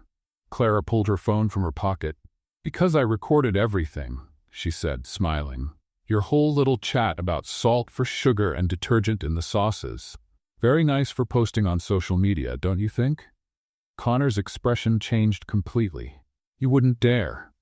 Clara pulled her phone from her pocket. "Because I recorded everything," she said, smiling. Your whole little chat about salt for sugar and detergent in the sauces. Very nice for posting on social media, don't you think? Connor's expression changed completely. You wouldn't dare.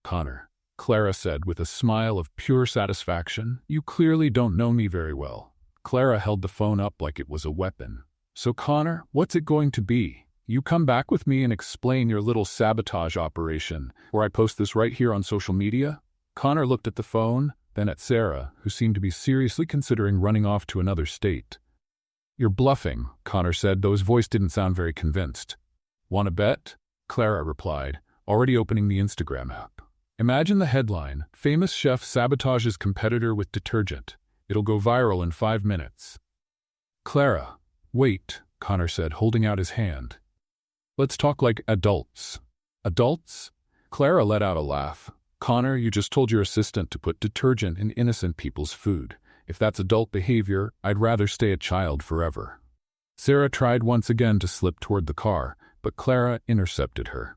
Connor, Clara said with a smile of pure satisfaction. You clearly don't know me very well. Clara held the phone up like it was a weapon. So Connor, what's it going to be? You come back with me and explain your little sabotage operation, or I post this right here on social media? Connor looked at the phone, then at Sarah, who seemed to be seriously considering running off to another state. You're bluffing, Connor said, though his voice didn't sound very convinced. Want to bet? Clara replied, already opening the Instagram app. Imagine the headline, Famous Chef Sabotages Competitor with Detergent. It'll go viral in 5 minutes. Clara, wait, Connor said, holding out his hand. Let's talk like adults. Adults? Clara let out a laugh. Connor, you just told your assistant to put detergent in innocent people's food. If that's adult behavior, I'd rather stay a child forever. Sarah tried once again to slip toward the car, but Clara intercepted her.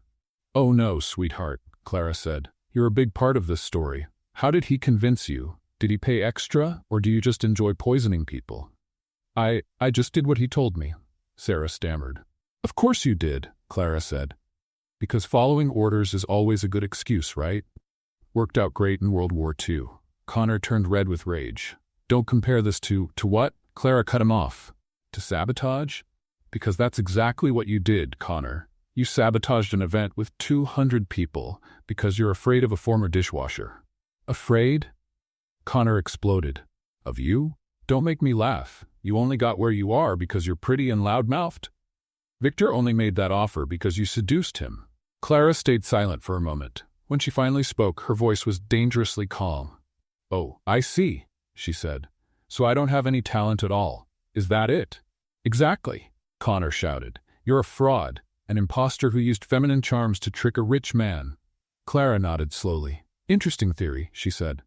Oh no, sweetheart, Clara said. You're a big part of this story. How did he convince you? Did he pay extra, or do you just enjoy poisoning people? I just did what he told me, Sarah stammered. Of course you did, Clara said. Because following orders is always a good excuse, right? Worked out great in World War II. Connor turned red with rage. Don't compare this to what? Clara cut him off. To sabotage? Because that's exactly what you did, Connor. You sabotaged an event with 200 people because you're afraid of a former dishwasher. Afraid? Connor exploded. Of you? Don't make me laugh. You only got where you are because you're pretty and loud-mouthed. Victor only made that offer because you seduced him. Clara stayed silent for a moment. When she finally spoke, her voice was dangerously calm. Oh, I see, she said. So I don't have any talent at all. Is that it? Exactly, Connor shouted. You're a fraud, an imposter who used feminine charms to trick a rich man. Clara nodded slowly. Interesting theory, she said.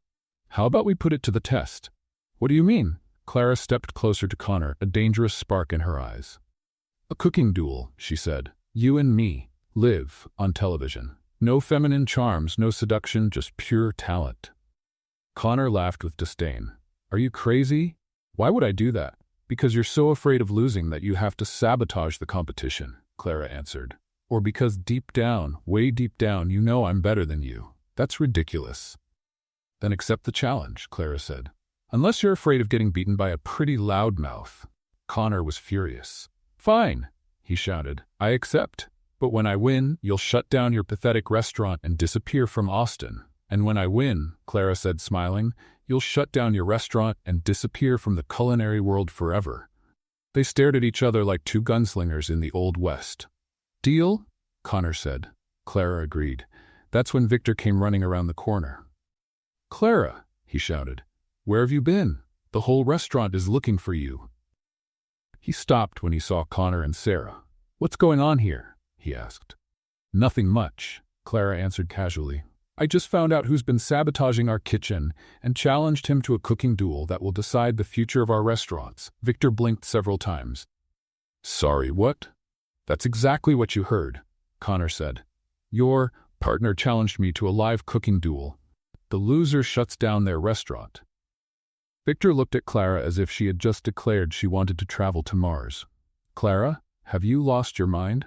How about we put it to the test? What do you mean? Clara stepped closer to Connor, a dangerous spark in her eyes. A cooking duel, she said. You and me. Live on television. No feminine charms, no seduction, just pure talent. Connor laughed with disdain. Are you crazy? Why would I do that? Because you're so afraid of losing that you have to sabotage the competition, Clara answered. Or because deep down, way deep down, you know I'm better than you. That's ridiculous. Then accept the challenge, Clara said. Unless you're afraid of getting beaten by a pretty loudmouth. Connor was furious. Fine, he shouted. I accept. But when I win, you'll shut down your pathetic restaurant and disappear from Austin. And when I win, Clara said, smiling, you'll shut down your restaurant and disappear from the culinary world forever. They stared at each other like two gunslingers in the Old West. Deal? Connor said. Clara agreed. That's when Victor came running around the corner. Clara, he shouted. Where have you been? The whole restaurant is looking for you. He stopped when he saw Connor and Sarah. What's going on here? He asked. Nothing much, Clara answered casually. I just found out who's been sabotaging our kitchen and challenged him to a cooking duel that will decide the future of our restaurants. Victor blinked several times. Sorry, what? That's exactly what you heard, Connor said. Your partner challenged me to a live cooking duel. The loser shuts down their restaurant. Victor looked at Clara as if she had just declared she wanted to travel to Mars. Clara, have you lost your mind?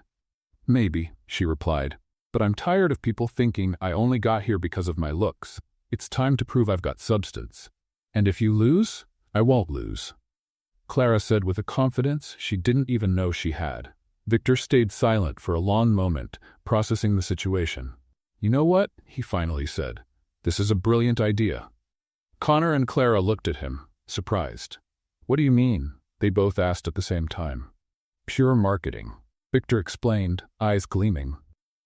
Maybe, she replied, but I'm tired of people thinking I only got here because of my looks. It's time to prove I've got substance. And if you lose, I won't lose. Clara said with a confidence she didn't even know she had. Victor stayed silent for a long moment, processing the situation. You know what? He finally said. This is a brilliant idea. Connor and Clara looked at him, surprised. What do you mean? They both asked at the same time. Pure marketing. Victor explained, eyes gleaming.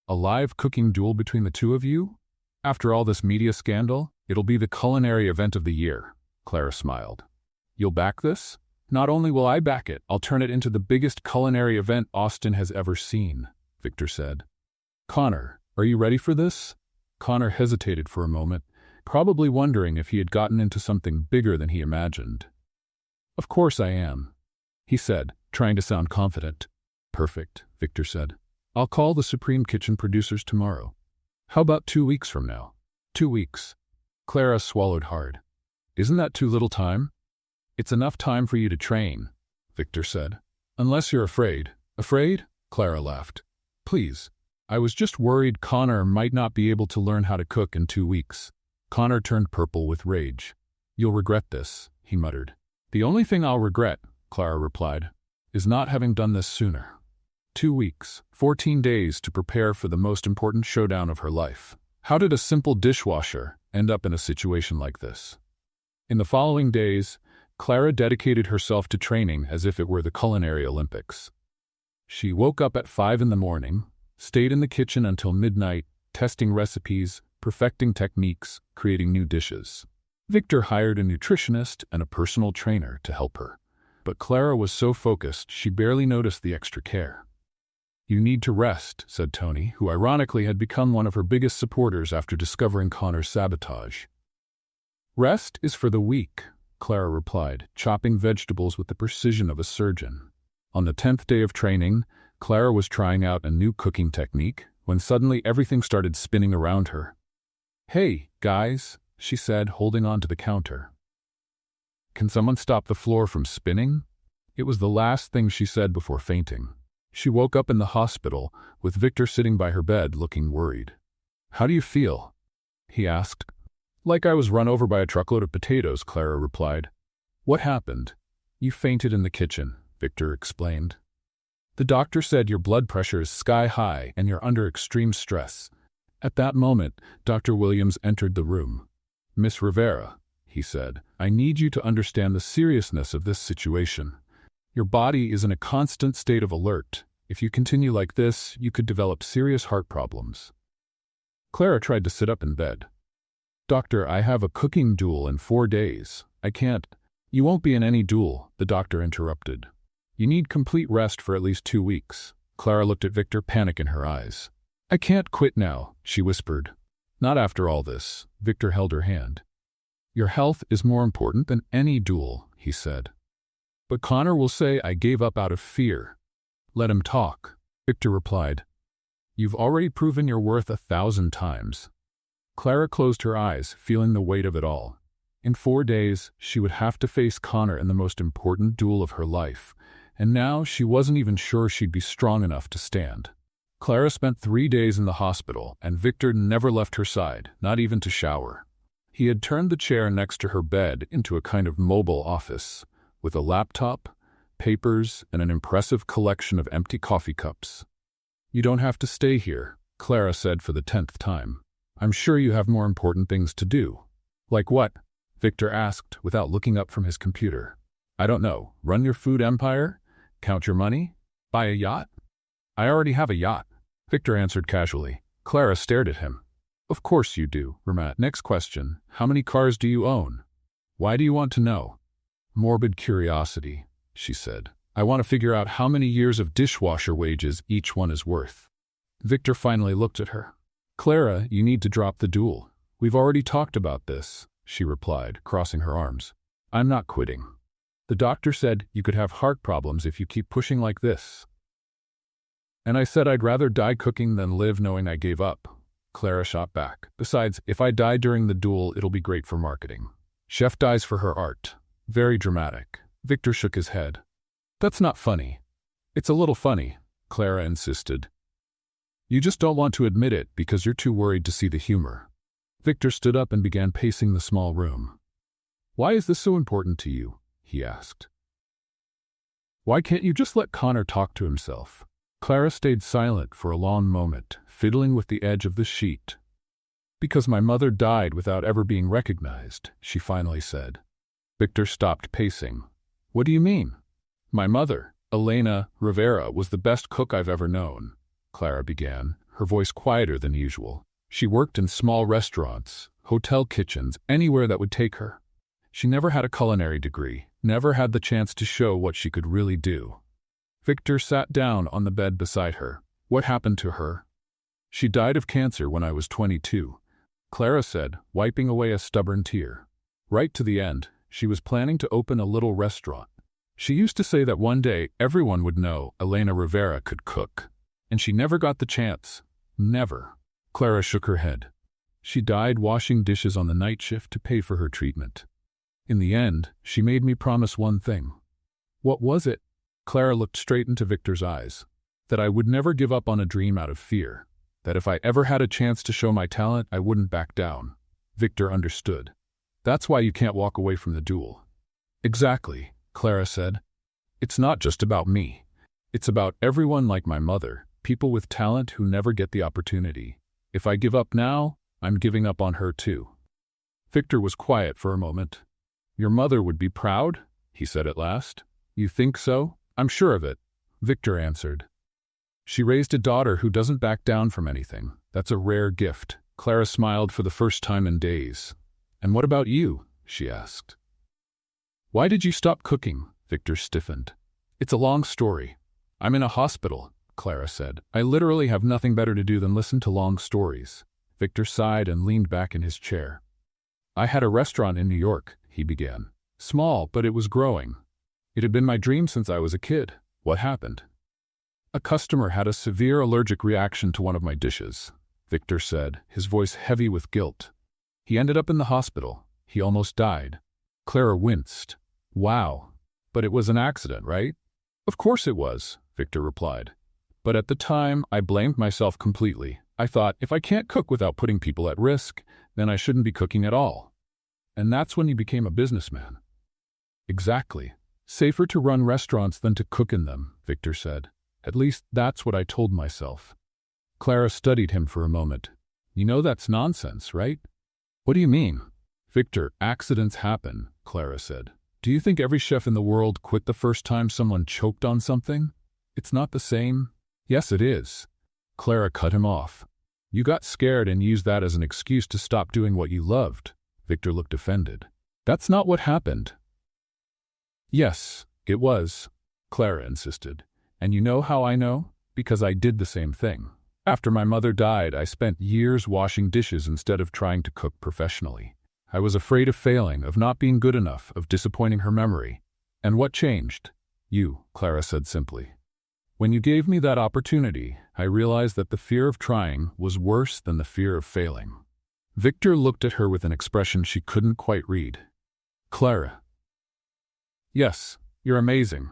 A live cooking duel between the two of you? After all this media scandal, it'll be the culinary event of the year, Clara smiled. You'll back this? Not only will I back it, I'll turn it into the biggest culinary event Austin has ever seen, Victor said. Connor, are you ready for this? Connor hesitated for a moment, probably wondering if he had gotten into something bigger than he imagined. Of course I am, he said, trying to sound confident. Perfect, Victor said. I'll call the Supreme Kitchen producers tomorrow. How about 2 weeks from now? 2 weeks. Clara swallowed hard. Isn't that too little time? It's enough time for you to train, Victor said. Unless you're afraid. Afraid? Clara laughed. Please. I was just worried Connor might not be able to learn how to cook in 2 weeks. Connor turned purple with rage. You'll regret this, he muttered. The only thing I'll regret, Clara replied, is not having done this sooner. 2 weeks, 14 days to prepare for the most important showdown of her life. How did a simple dishwasher end up in a situation like this? In the following days, Clara dedicated herself to training as if it were the culinary Olympics. She woke up at 5 in the morning, stayed in the kitchen until midnight, testing recipes, perfecting techniques, creating new dishes. Victor hired a nutritionist and a personal trainer to help her. But Clara was so focused she barely noticed the extra care. You need to rest, said Tony, who ironically had become one of her biggest supporters after discovering Connor's sabotage. Rest is for the weak, Clara replied, chopping vegetables with the precision of a surgeon. On the 10th day of training, Clara was trying out a new cooking technique when suddenly everything started spinning around her. Hey, guys, she said, holding on to the counter. Can someone stop the floor from spinning? It was the last thing she said before fainting. She woke up in the hospital, with Victor sitting by her bed looking worried. How do you feel? He asked. Like I was run over by a truckload of potatoes, Clara replied. What happened? You fainted in the kitchen, Victor explained. The doctor said your blood pressure is sky high and you're under extreme stress. At that moment, Dr. Williams entered the room. Miss Rivera, he said, I need you to understand the seriousness of this situation. Your body is in a constant state of alert. If you continue like this, you could develop serious heart problems. Clara tried to sit up in bed. Doctor, I have a cooking duel in 4 days. I can't. You won't be in any duel, the doctor interrupted. You need complete rest for at least 2 weeks. Clara looked at Victor, panic in her eyes. I can't quit now, she whispered. Not after all this. Victor held her hand. Your health is more important than any duel, he said. But Connor will say I gave up out of fear. Let him talk, Victor replied. You've already proven your worth 1,000 times. Clara closed her eyes, feeling the weight of it all. In 4 days, she would have to face Connor in the most important duel of her life, and now she wasn't even sure she'd be strong enough to stand. Clara spent 3 days in the hospital, and Victor never left her side, not even to shower. He had turned the chair next to her bed into a kind of mobile office, with a laptop, papers, and an impressive collection of empty coffee cups. You don't have to stay here, Clara said for the 10th time. I'm sure you have more important things to do. Like what? Victor asked without looking up from his computer. I don't know. Run your food empire? Count your money? Buy a yacht? I already have a yacht, Victor answered casually. Clara stared at him. Of course you do, Ramat. Next question. How many cars do you own? Why do you want to know? Morbid curiosity, she said. I want to figure out how many years of dishwasher wages each one is worth. Victor finally looked at her. Clara, you need to drop the duel. We've already talked about this, she replied, crossing her arms. I'm not quitting. The doctor said you could have heart problems if you keep pushing like this. And I said I'd rather die cooking than live knowing I gave up. Clara shot back. Besides, if I die during the duel, it'll be great for marketing. Chef dies for her art. Very dramatic. Victor shook his head. That's not funny. It's a little funny, Clara insisted. You just don't want to admit it because you're too worried to see the humor. Victor stood up and began pacing the small room. Why is this so important to you? He asked. Why can't you just let Connor talk to himself? Clara stayed silent for a long moment, fiddling with the edge of the sheet. Because my mother died without ever being recognized, she finally said. Victor stopped pacing. What do you mean? My mother, Elena Rivera, was the best cook I've ever known, Clara began, her voice quieter than usual. She worked in small restaurants, hotel kitchens, anywhere that would take her. She never had a culinary degree, never had the chance to show what she could really do. Victor sat down on the bed beside her. What happened to her? She died of cancer when I was 22, Clara said, wiping away a stubborn tear. Right to the end, she was planning to open a little restaurant. She used to say that one day everyone would know Elena Rivera could cook. And she never got the chance. Never. Clara shook her head. She died washing dishes on the night shift to pay for her treatment. In the end, she made me promise one thing. What was it? Clara looked straight into Victor's eyes. That I would never give up on a dream out of fear. That if I ever had a chance to show my talent, I wouldn't back down. Victor understood. That's why you can't walk away from the duel. Exactly, Clara said. It's not just about me. It's about everyone like my mother, people with talent who never get the opportunity. If I give up now, I'm giving up on her too. Victor was quiet for a moment. Your mother would be proud, he said at last. You think so? I'm sure of it, Victor answered. She raised a daughter who doesn't back down from anything. That's a rare gift. Clara smiled for the first time in days. And what about you? She asked. Why did you stop cooking? Victor stiffened. It's a long story. I'm in a hospital, Clara said. I literally have nothing better to do than listen to long stories. Victor sighed and leaned back in his chair. I had a restaurant in New York, he began. Small, but it was growing. It had been my dream since I was a kid. What happened? A customer had a severe allergic reaction to one of my dishes, Victor said, his voice heavy with guilt. He ended up in the hospital. He almost died. Clara winced. Wow. But it was an accident, right? Of course it was, Victor replied. But at the time, I blamed myself completely. I thought, if I can't cook without putting people at risk, then I shouldn't be cooking at all. And that's when you became a businessman. Exactly. Safer to run restaurants than to cook in them, Victor said. At least that's what I told myself. Clara studied him for a moment. You know that's nonsense, right? What do you mean? Victor, accidents happen, Clara said. Do you think every chef in the world quit the first time someone choked on something? It's not the same. Yes, it is. Clara cut him off. You got scared and used that as an excuse to stop doing what you loved. Victor looked offended. That's not what happened. Yes, it was, Clara insisted. And you know how I know? Because I did the same thing. After my mother died, I spent years washing dishes instead of trying to cook professionally. I was afraid of failing, of not being good enough, of disappointing her memory. And what changed? You, Clara said simply. When you gave me that opportunity, I realized that the fear of trying was worse than the fear of failing. Victor looked at her with an expression she couldn't quite read. Clara. Yes, you're amazing.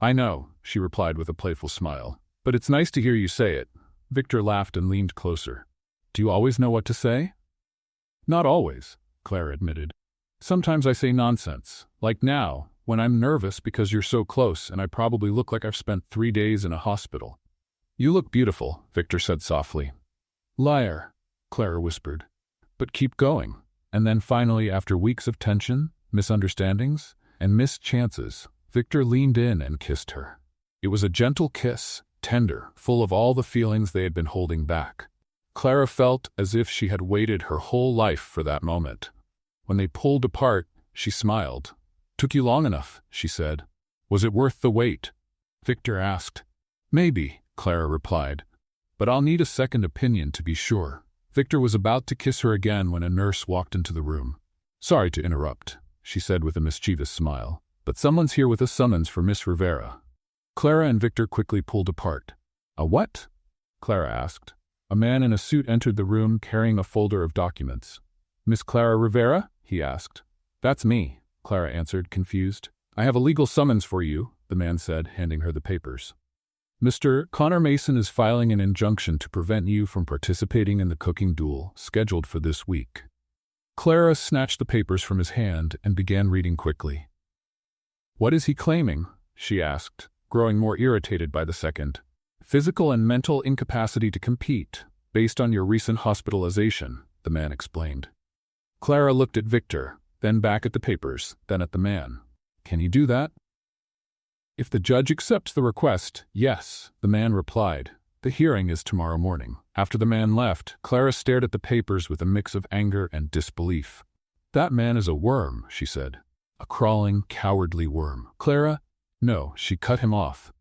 I know, she replied with a playful smile. But it's nice to hear you say it. Victor laughed and leaned closer. Do you always know what to say? Not always, Clara admitted. Sometimes I say nonsense, like now, when I'm nervous because you're so close and I probably look like I've spent 3 days in a hospital. You look beautiful, Victor said softly. Liar, Clara whispered. But keep going. And then finally, after weeks of tension, misunderstandings, and missed chances, Victor leaned in and kissed her. It was a gentle kiss, tender, full of all the feelings they had been holding back. Clara felt as if she had waited her whole life for that moment. When they pulled apart, she smiled. Took you long enough, she said. Was it worth the wait? Victor asked. Maybe, Clara replied. But I'll need a second opinion to be sure. Victor was about to kiss her again when a nurse walked into the room. Sorry to interrupt, she said with a mischievous smile. But someone's here with a summons for Miss Rivera. Clara and Victor quickly pulled apart. A what? Clara asked. A man in a suit entered the room carrying a folder of documents. Miss Clara Rivera? He asked. That's me, Clara answered, confused. I have a legal summons for you, the man said, handing her the papers. Mr. Connor Mason is filing an injunction to prevent you from participating in the cooking duel scheduled for this week. Clara snatched the papers from his hand and began reading quickly. What is he claiming? She asked, growing more irritated by the second. Physical and mental incapacity to compete, based on your recent hospitalization, the man explained. Clara looked at Victor, then back at the papers, then at the man. Can he do that? If the judge accepts the request, yes, the man replied. The hearing is tomorrow morning. After the man left, Clara stared at the papers with a mix of anger and disbelief. That man is a worm, she said. A crawling, cowardly worm. Clara? No, she cut him off.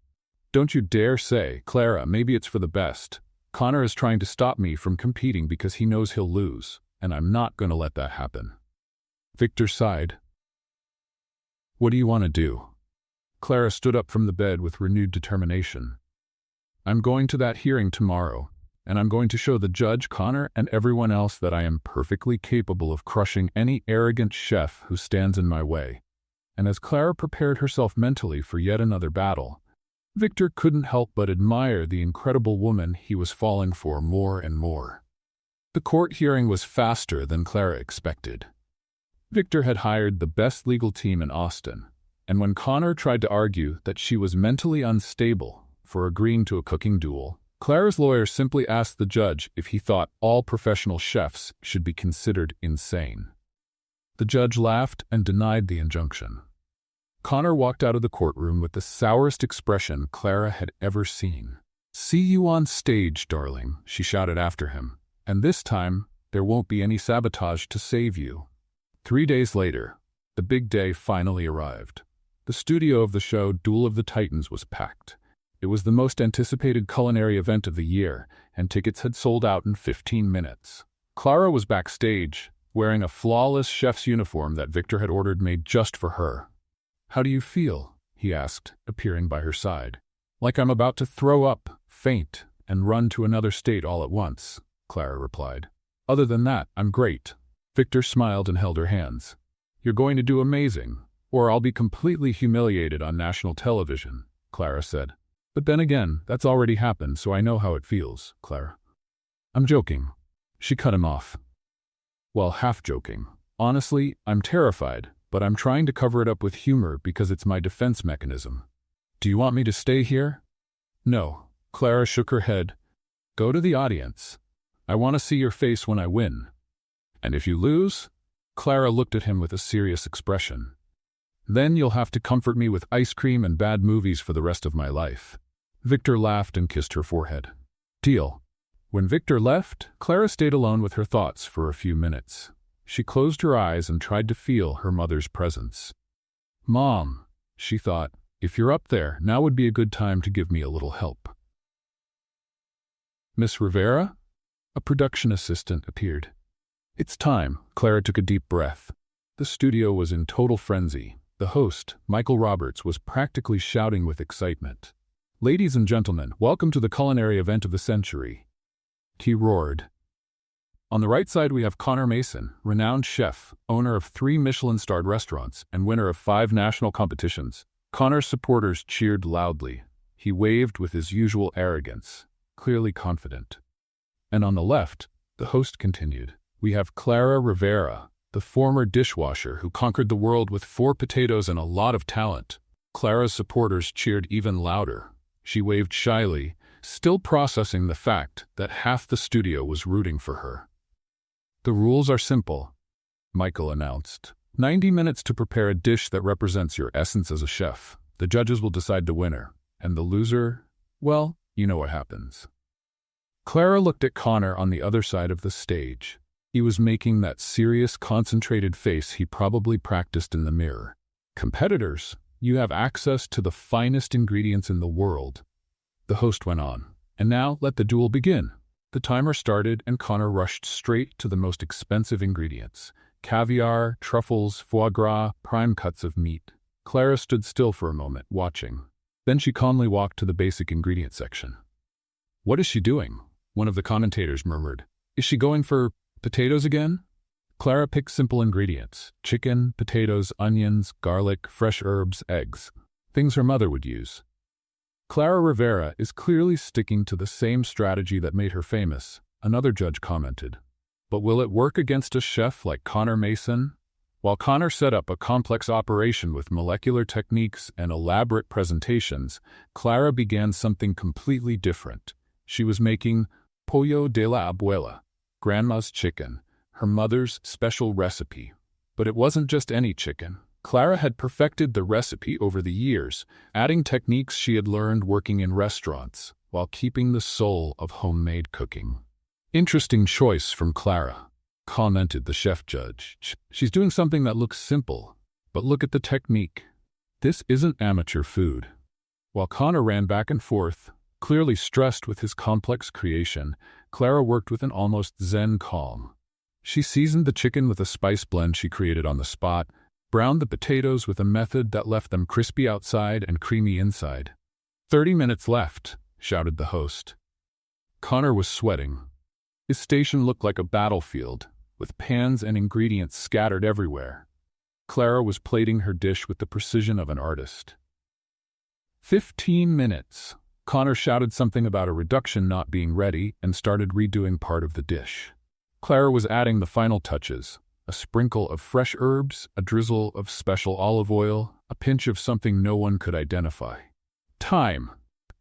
Don't you dare say, Clara, maybe it's for the best. Connor is trying to stop me from competing because he knows he'll lose, and I'm not going to let that happen. Victor sighed. What do you want to do? Clara stood up from the bed with renewed determination. I'm going to that hearing tomorrow. and I'm going to show the judge, Connor, and everyone else that I am perfectly capable of crushing any arrogant chef who stands in my way." And as Clara prepared herself mentally for yet another battle, Victor couldn't help but admire the incredible woman he was falling for more and more. The court hearing was faster than Clara expected. Victor had hired the best legal team in Austin, and when Connor tried to argue that she was mentally unstable for agreeing to a cooking duel, Clara's lawyer simply asked the judge if he thought all professional chefs should be considered insane. The judge laughed and denied the injunction. Connor walked out of the courtroom with the sourest expression Clara had ever seen. "See you on stage, darling," she shouted after him. "And this time, there won't be any sabotage to save you." 3 days later, the big day finally arrived. The studio of the show Duel of the Titans was packed. It was the most anticipated culinary event of the year, and tickets had sold out in 15 minutes. Clara was backstage, wearing a flawless chef's uniform that Victor had ordered made just for her. "How do you feel?" he asked, appearing by her side. "Like I'm about to throw up, faint, and run to another state all at once," Clara replied. "Other than that, I'm great." Victor smiled and held her hands. "You're going to do amazing, or I'll be completely humiliated on national television," Clara said. "But then again, that's already happened, so I know how it feels, Clara." "I'm joking." She cut him off. "Well, half joking. Honestly, I'm terrified, but I'm trying to cover it up with humor because it's my defense mechanism. Do you want me to stay here?" "No." Clara shook her head. "Go to the audience. I want to see your face when I win." "And if you lose?" Clara looked at him with a serious expression. "Then you'll have to comfort me with ice cream and bad movies for the rest of my life." Victor laughed and kissed her forehead. "Deal." When Victor left, Clara stayed alone with her thoughts for a few minutes. She closed her eyes and tried to feel her mother's presence. "Mom," she thought, "if you're up there, now would be a good time to give me a little help." "Miss Rivera?" A production assistant appeared. "It's time." Clara took a deep breath. The studio was in total frenzy. The host, Michael Roberts, was practically shouting with excitement. "Ladies and gentlemen, welcome to the culinary event of the century," he roared. On the right side we have Connor Mason, renowned chef, owner of 3 Michelin-starred restaurants, and winner of 5 national competitions. Connor's supporters cheered loudly. He waved with his usual arrogance, clearly confident. And on the left, the host continued. We have Clara Rivera, the former dishwasher who conquered the world with 4 potatoes and a lot of talent. Clara's supporters cheered even louder. She waved shyly, still processing the fact that half the studio was rooting for her. "The rules are simple," Michael announced. 90 minutes to prepare a dish that represents your essence as a chef. The judges will decide the winner, and the loser, well, you know what happens. Clara looked at Connor on the other side of the stage. He was making that serious, concentrated face he probably practiced in the mirror. "Competitors, you have access to the finest ingredients in the world," the host went on. "And now let the duel begin." The timer started and Connor rushed straight to the most expensive ingredients. Caviar, truffles, foie gras, prime cuts of meat. Clara stood still for a moment, watching. Then she calmly walked to the basic ingredient section. "What is she doing?" one of the commentators murmured. "Is she going for potatoes again?" Clara picked simple ingredients: chicken, potatoes, onions, garlic, fresh herbs, eggs. Things her mother would use. "Clara Rivera is clearly sticking to the same strategy that made her famous," another judge commented. "But will it work against a chef like Connor Mason?" While Connor set up a complex operation with molecular techniques and elaborate presentations, Clara began something completely different. She was making pollo de la abuela, grandma's chicken, her mother's special recipe. But it wasn't just any chicken. Clara had perfected the recipe over the years, adding techniques she had learned working in restaurants, while keeping the soul of homemade cooking. "Interesting choice from Clara," commented the chef judge. "She's doing something that looks simple, but look at the technique. This isn't amateur food." While Connor ran back and forth, clearly stressed with his complex creation, Clara worked with an almost zen calm. She seasoned the chicken with a spice blend she created on the spot, browned the potatoes with a method that left them crispy outside and creamy inside. 30 minutes left," shouted the host. Connor was sweating. His station looked like a battlefield, with pans and ingredients scattered everywhere. Clara was plating her dish with the precision of an artist. 15 minutes. Connor shouted something about a reduction not being ready and started redoing part of the dish. Clara was adding the final touches, a sprinkle of fresh herbs, a drizzle of special olive oil, a pinch of something no one could identify. Time.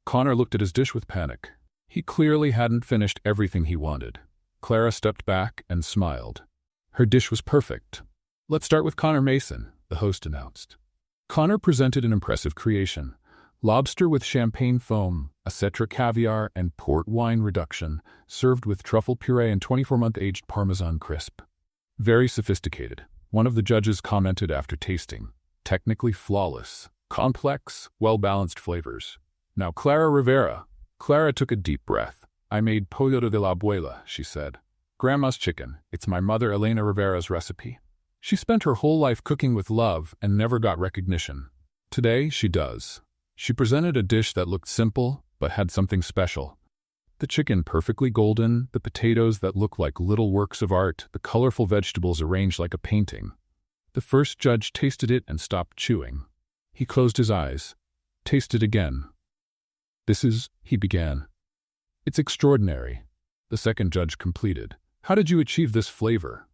Connor looked at his dish with panic. He clearly hadn't finished everything he wanted. Clara stepped back and smiled. Her dish was perfect. Let's start with Connor Mason, the host announced. Connor presented an impressive creation. Lobster with champagne foam, Acetra caviar, and port wine reduction, served with truffle puree and 24-month aged Parmesan crisp. Very sophisticated, one of the judges commented after tasting. Technically flawless, complex, well-balanced flavors. Now Clara Rivera. Clara took a deep breath. I made pollo de la abuela, she said. Grandma's chicken. It's my mother Elena Rivera's recipe. She spent her whole life cooking with love and never got recognition. Today, she does. She presented a dish that looked simple, but had something special. The chicken perfectly golden, the potatoes that looked like little works of art, the colorful vegetables arranged like a painting. The first judge tasted it and stopped chewing. He closed his eyes. Tasted again. He began. It's extraordinary. The second judge completed. How did you achieve this flavor?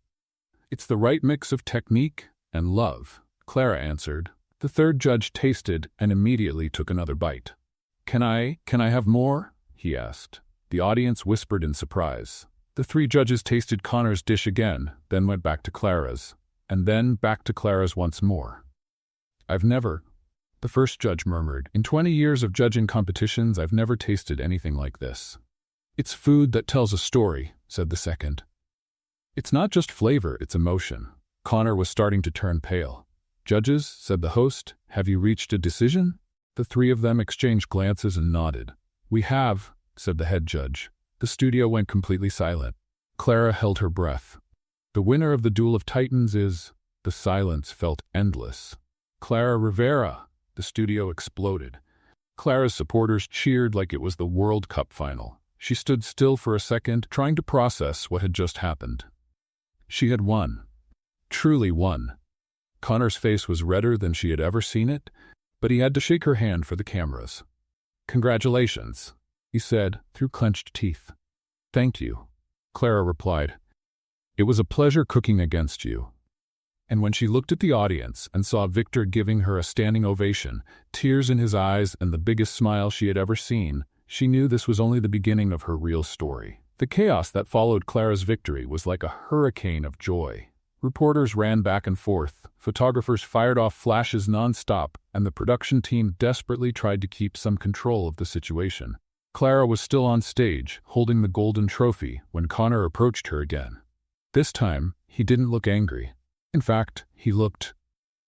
It's the right mix of technique and love, Clara answered. The third judge tasted and immediately took another bite. Can I have more? He asked. The audience whispered in surprise. The three judges tasted Connor's dish again, then went back to Clara's, and then back to Clara's once more. The first judge murmured. In 20 years of judging competitions, I've never tasted anything like this. It's food that tells a story, said the second. It's not just flavor, it's emotion. Connor was starting to turn pale. Judges, said the host, have you reached a decision? The three of them exchanged glances and nodded. We have, said the head judge. The studio went completely silent. Clara held her breath. The winner of the Duel of Titans is... The silence felt endless. Clara Rivera. The studio exploded. Clara's supporters cheered like it was the World Cup final. She stood still for a second, trying to process what had just happened. She had won. Truly won. Connor's face was redder than she had ever seen it, but he had to shake her hand for the cameras. Congratulations, he said, through clenched teeth. Thank you, Clara replied. It was a pleasure cooking against you. And when she looked at the audience and saw Victor giving her a standing ovation, tears in his eyes and the biggest smile she had ever seen, she knew this was only the beginning of her real story. The chaos that followed Clara's victory was like a hurricane of joy. Reporters ran back and forth, photographers fired off flashes nonstop, and the production team desperately tried to keep some control of the situation. Clara was still on stage, holding the golden trophy, when Connor approached her again. This time, he didn't look angry. In fact, he looked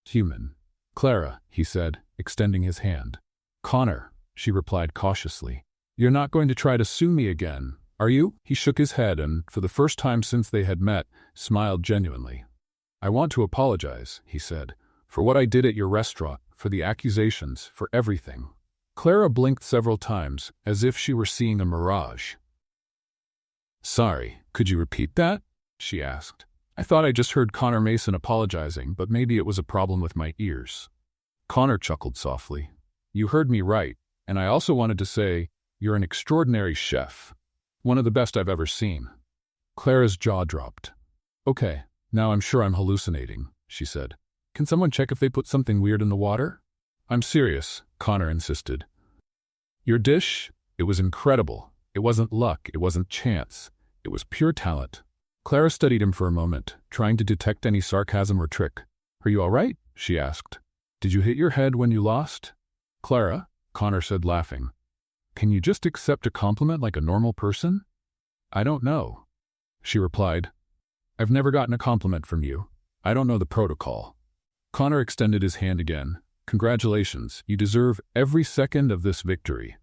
human. Clara, he said, extending his hand. Connor, she replied cautiously. You're not going to try to sue me again, are you? He shook his head and, for the first time since they had met, smiled genuinely. I want to apologize, he said, for what I did at your restaurant, for the accusations, for everything. Clara blinked several times, as if she were seeing a mirage. Sorry, could you repeat that? She asked. I thought I just heard Connor Mason apologizing, but maybe it was a problem with my ears. Connor chuckled softly. You heard me right, and I also wanted to say, you're an extraordinary chef. One of the best I've ever seen. Clara's jaw dropped. Okay, now I'm sure I'm hallucinating, she said. Can someone check if they put something weird in the water? I'm serious, Connor insisted. Your dish? It was incredible. It wasn't luck, it wasn't chance. It was pure talent. Clara studied him for a moment, trying to detect any sarcasm or trick. Are you all right? She asked. Did you hit your head when you lost? Clara, Connor said, laughing. Can you just accept a compliment like a normal person? I don't know, she replied. I've never gotten a compliment from you. I don't know the protocol. Connor extended his hand again. Congratulations, you deserve every second of this victory.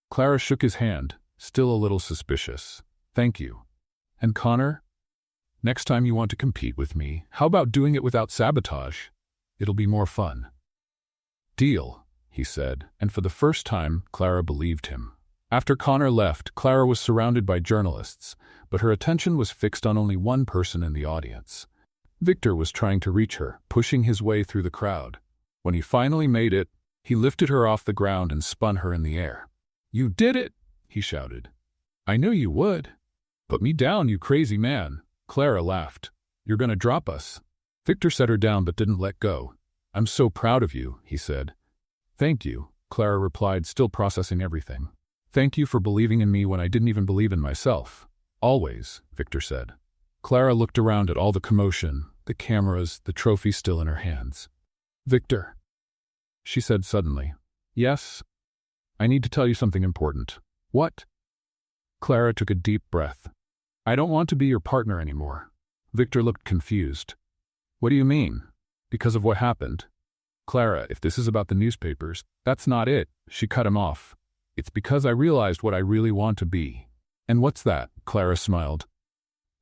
Clara shook his hand, still a little suspicious. Thank you. And Connor? Next time you want to compete with me, how about doing it without sabotage? It'll be more fun. Deal, he said, and for the first time, Clara believed him. After Connor left, Clara was surrounded by journalists, but her attention was fixed on only one person in the audience. Victor was trying to reach her, pushing his way through the crowd. When he finally made it, he lifted her off the ground and spun her in the air. "You did it!" he shouted. "I knew you would." "Put me down, you crazy man." Clara laughed. "You're gonna drop us." Victor set her down but didn't let go. "I'm so proud of you," he said. "Thank you," Clara replied, still processing everything. "Thank you for believing in me when I didn't even believe in myself." "Always," Victor said. Clara looked around at all the commotion, the cameras, the trophy still in her hands. "Victor," she said suddenly. "Yes? I need to tell you something important." "What?" Clara took a deep breath. "I don't want to be your partner anymore." Victor looked confused. "What do you mean?" "Because of what happened." "Clara, if this is about the newspapers, that's not it," she cut him off. "It's because I realized what I really want to be." "And what's that?" Clara smiled.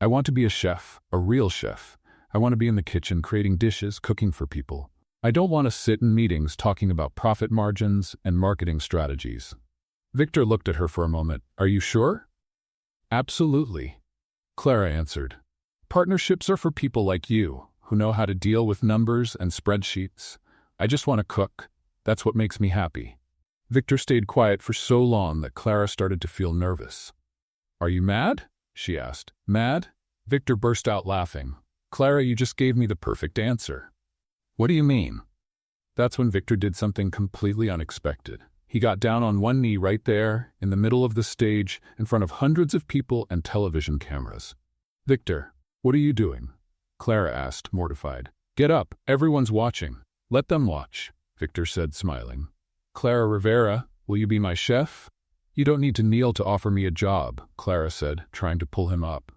"I want to be a chef, a real chef. I want to be in the kitchen creating dishes, cooking for people. I don't want to sit in meetings talking about profit margins and marketing strategies." Victor looked at her for a moment. "Are you sure?" "Absolutely," Clara answered. "Partnerships are for people like you, who know how to deal with numbers and spreadsheets. I just want to cook. That's what makes me happy." Victor stayed quiet for so long that Clara started to feel nervous. "Are you mad?" she asked. "Mad?" Victor burst out laughing. "Clara, you just gave me the perfect answer." "What do you mean?" That's when Victor did something completely unexpected. He got down on one knee right there, in the middle of the stage, in front of hundreds of people and television cameras. "Victor, what are you doing?" Clara asked, mortified. "Get up, everyone's watching." "Let them watch," Victor said, smiling. "Clara Rivera, will you be my chef?" "You don't need to kneel to offer me a job," Clara said, trying to pull him up.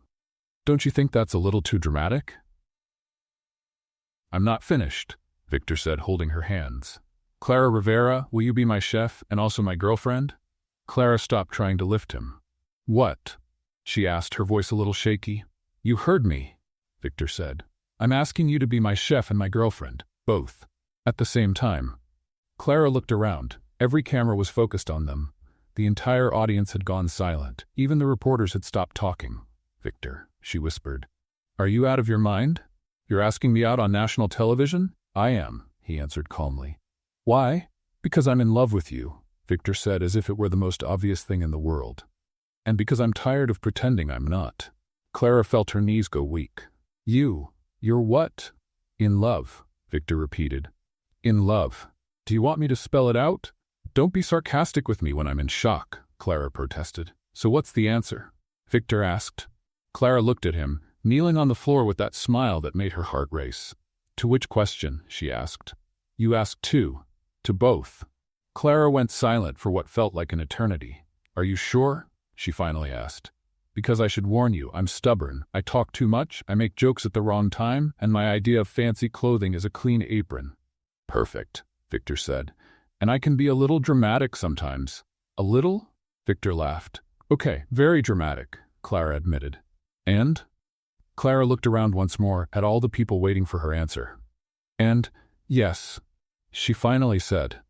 "Don't you think that's a little too dramatic?" "I'm not finished," Victor said, holding her hands. "Clara Rivera, will you be my chef and also my girlfriend?" Clara stopped trying to lift him. "What?" she asked, her voice a little shaky. "You heard me," Victor said. "I'm asking you to be my chef and my girlfriend, both, at the same time." Clara looked around. Every camera was focused on them. The entire audience had gone silent. Even the reporters had stopped talking. "Victor," she whispered. "Are you out of your mind? You're asking me out on national television?" "I am," he answered calmly. "Why?" "Because I'm in love with you," Victor said, as if it were the most obvious thing in the world. "And because I'm tired of pretending I'm not." Clara felt her knees go weak. You're what?" "In love," Victor repeated. "In love. Do you want me to spell it out?" "Don't be sarcastic with me when I'm in shock," Clara protested. "So what's the answer?" Victor asked. Clara looked at him, kneeling on the floor with that smile that made her heart race. "To which question?" she asked. "You asked two. To both." Clara went silent for what felt like an eternity. "Are you sure?" she finally asked. "Because I should warn you, I'm stubborn. I talk too much, I make jokes at the wrong time, and my idea of fancy clothing is a clean apron." "Perfect," Victor said. "And I can be a little dramatic sometimes." "A little?" Victor laughed. "Okay, very dramatic," Clara admitted. "And?" Clara looked around once more at all the people waiting for her answer. "And, yes," she finally said.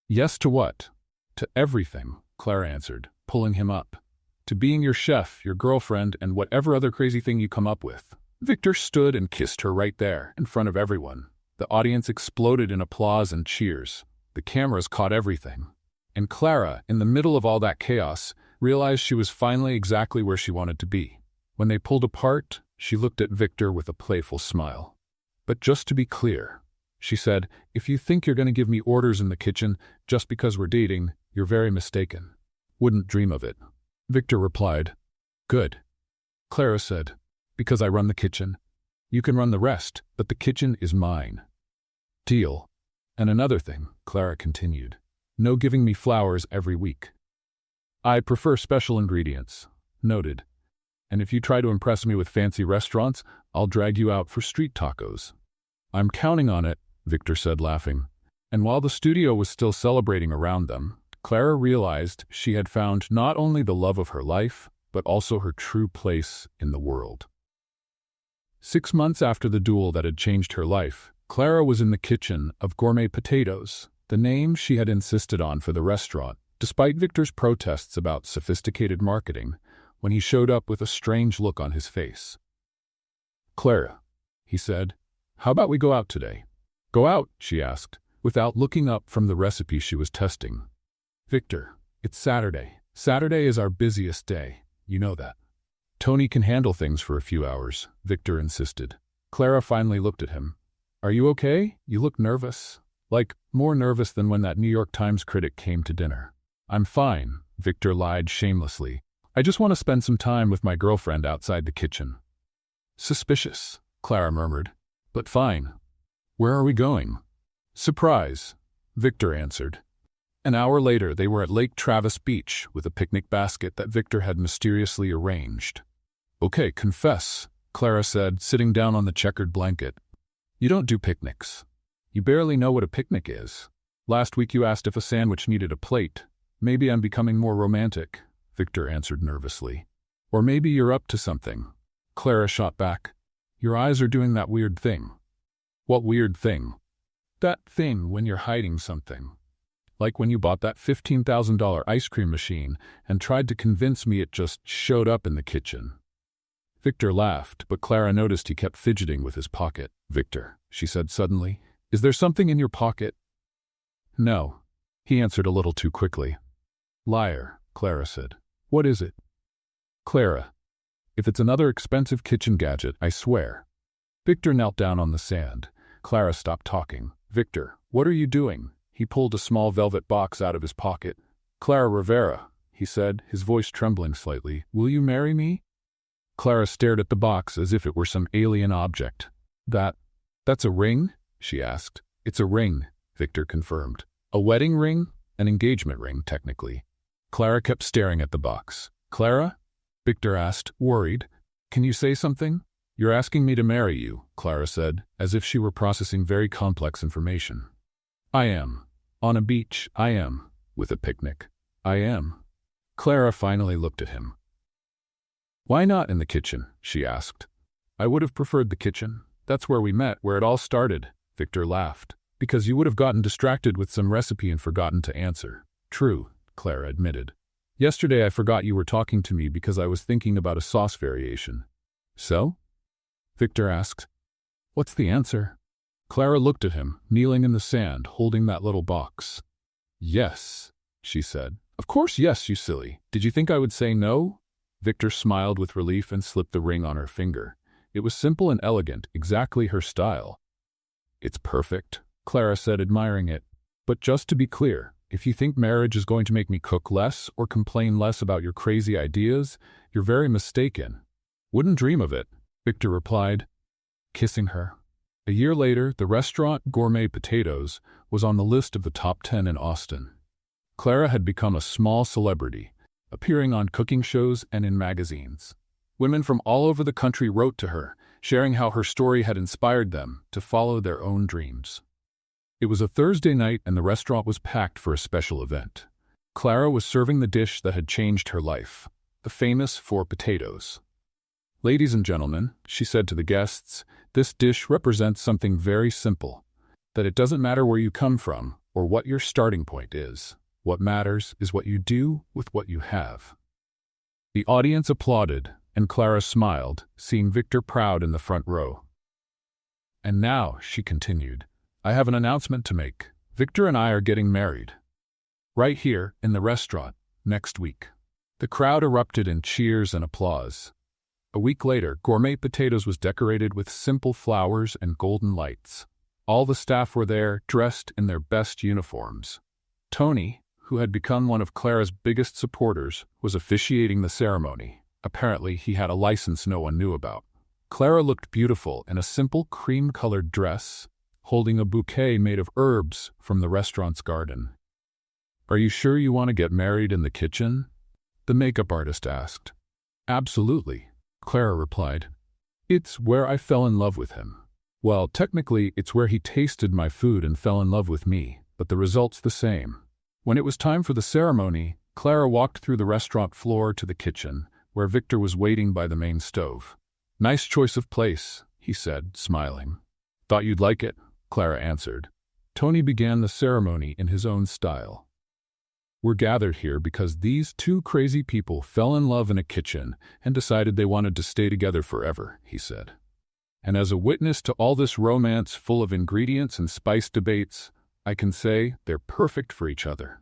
"Yes to what?" "To everything," Clara answered, pulling him up. "To being your chef, your girlfriend, and whatever other crazy thing you come up with." Victor stood and kissed her right there, in front of everyone. The audience exploded in applause and cheers. The cameras caught everything. And Clara, in the middle of all that chaos, realized she was finally exactly where she wanted to be. When they pulled apart, she looked at Victor with a playful smile. "But just to be clear," she said, "if you think you're going to give me orders in the kitchen just because we're dating, you're very mistaken." "Wouldn't dream of it," Victor replied. "Good," Clara said, "because I run the kitchen. You can run the rest, but the kitchen is mine." "Deal. And another thing," Clara continued. "No giving me flowers every week. I prefer special ingredients." "Noted. And if you try to impress me with fancy restaurants, I'll drag you out for street tacos." "I'm counting on it," Victor said, laughing. And while the studio was still celebrating around them, Clara realized she had found not only the love of her life, but also her true place in the world. 6 months after the duel that had changed her life, Clara was in the kitchen of Gourmet Potatoes, the name she had insisted on for the restaurant, Despite Victor's protests about sophisticated marketing, when he showed up with a strange look on his face. "Clara," he said, "how about we go out today?" "Go out?" she asked, without looking up from the recipe she was testing. "Victor, it's Saturday. Saturday is our busiest day. You know that." "Tony can handle things for a few hours," Victor insisted. Clara finally looked at him. "Are you okay? You look nervous. Like, more nervous than when that New York Times critic came to dinner." "I'm fine," Victor lied shamelessly. "I just want to spend some time with my girlfriend outside the kitchen." "Suspicious," Clara murmured. "But fine. Where are we going?" "Surprise," Victor answered. An hour later, they were at Lake Travis Beach with a picnic basket that Victor had mysteriously arranged. "Okay, confess," Clara said, sitting down on the checkered blanket. "You don't do picnics. You barely know what a picnic is. Last week you asked if a sandwich needed a plate. Maybe I'm becoming more romantic," Victor answered nervously. "Or maybe you're up to something." Clara shot back. "Your eyes are doing that weird thing." "What weird thing?" "That thing when you're hiding something. Like when you bought that $15,000 ice cream machine and tried to convince me it just showed up in the kitchen." Victor laughed, but Clara noticed he kept fidgeting with his pocket. "Victor," she said suddenly, "is there something in your pocket?" "No," he answered a little too quickly. "Liar," Clara said. "What is it?" "Clara, if it's another expensive kitchen gadget, I swear." Victor knelt down on the sand. Clara stopped talking. "Victor, what are you doing?" He pulled a small velvet box out of his pocket. "Clara Rivera," he said, his voice trembling slightly, "will you marry me?" Clara stared at the box as if it were some alien object. That's a ring?" she asked. "It's a ring," Victor confirmed. "A wedding ring? An engagement ring, technically." Clara kept staring at the box. "Clara?" Victor asked, worried. "Can you say something?" "You're asking me to marry you," Clara said, as if she were processing very complex information. "I am. On a beach, I am. With a picnic, I am." Clara finally looked at him. "Why not in the kitchen?" she asked. "I would have preferred the kitchen. That's where we met, where it all started," Victor laughed. "Because you would have gotten distracted with some recipe and forgotten to answer." "True," Clara admitted. "Yesterday I forgot you were talking to me because I was thinking about a sauce variation." "So?" Victor asked. "What's the answer?" Clara looked at him, kneeling in the sand, holding that little box. "Yes," she said. "Of course yes, you silly. Did you think I would say no?" Victor smiled with relief and slipped the ring on her finger. It was simple and elegant, exactly her style. "It's perfect," Clara said, admiring it. "But just to be clear, if you think marriage is going to make me cook less or complain less about your crazy ideas, you're very mistaken." "Wouldn't dream of it," Victor replied, kissing her. A year later, the restaurant Gourmet Potatoes was on the list of the top 10 in Austin. Clara had become a small celebrity, appearing on cooking shows and in magazines. Women from all over the country wrote to her, sharing how her story had inspired them to follow their own dreams. It was a Thursday night and the restaurant was packed for a special event. Clara was serving the dish that had changed her life, the famous 4 potatoes. "Ladies and gentlemen," she said to the guests, "this dish represents something very simple, that it doesn't matter where you come from or what your starting point is. What matters is what you do with what you have." The audience applauded, and Clara smiled, seeing Victor proud in the front row. "And now," she continued, "I have an announcement to make. Victor and I are getting married. Right here, in the restaurant, next week." The crowd erupted in cheers and applause. A week later, Gourmet Potatoes was decorated with simple flowers and golden lights. All the staff were there, dressed in their best uniforms. Tony, who had become one of Clara's biggest supporters, was officiating the ceremony. Apparently, he had a license no one knew about. Clara looked beautiful in a simple cream-colored dress, holding a bouquet made of herbs from the restaurant's garden. "Are you sure you want to get married in the kitchen?" the makeup artist asked. "Absolutely," Clara replied. "It's where I fell in love with him. Well, technically, it's where he tasted my food and fell in love with me, but the result's the same." When it was time for the ceremony, Clara walked through the restaurant floor to the kitchen, where Victor was waiting by the main stove. "Nice choice of place," he said, smiling. "Thought you'd like it," Clara answered. Tony began the ceremony in his own style. We're gathered here because these two crazy people fell in love in a kitchen and decided they wanted to stay together forever, he said. And as a witness to all this romance full of ingredients and spice debates, I can say they're perfect for each other.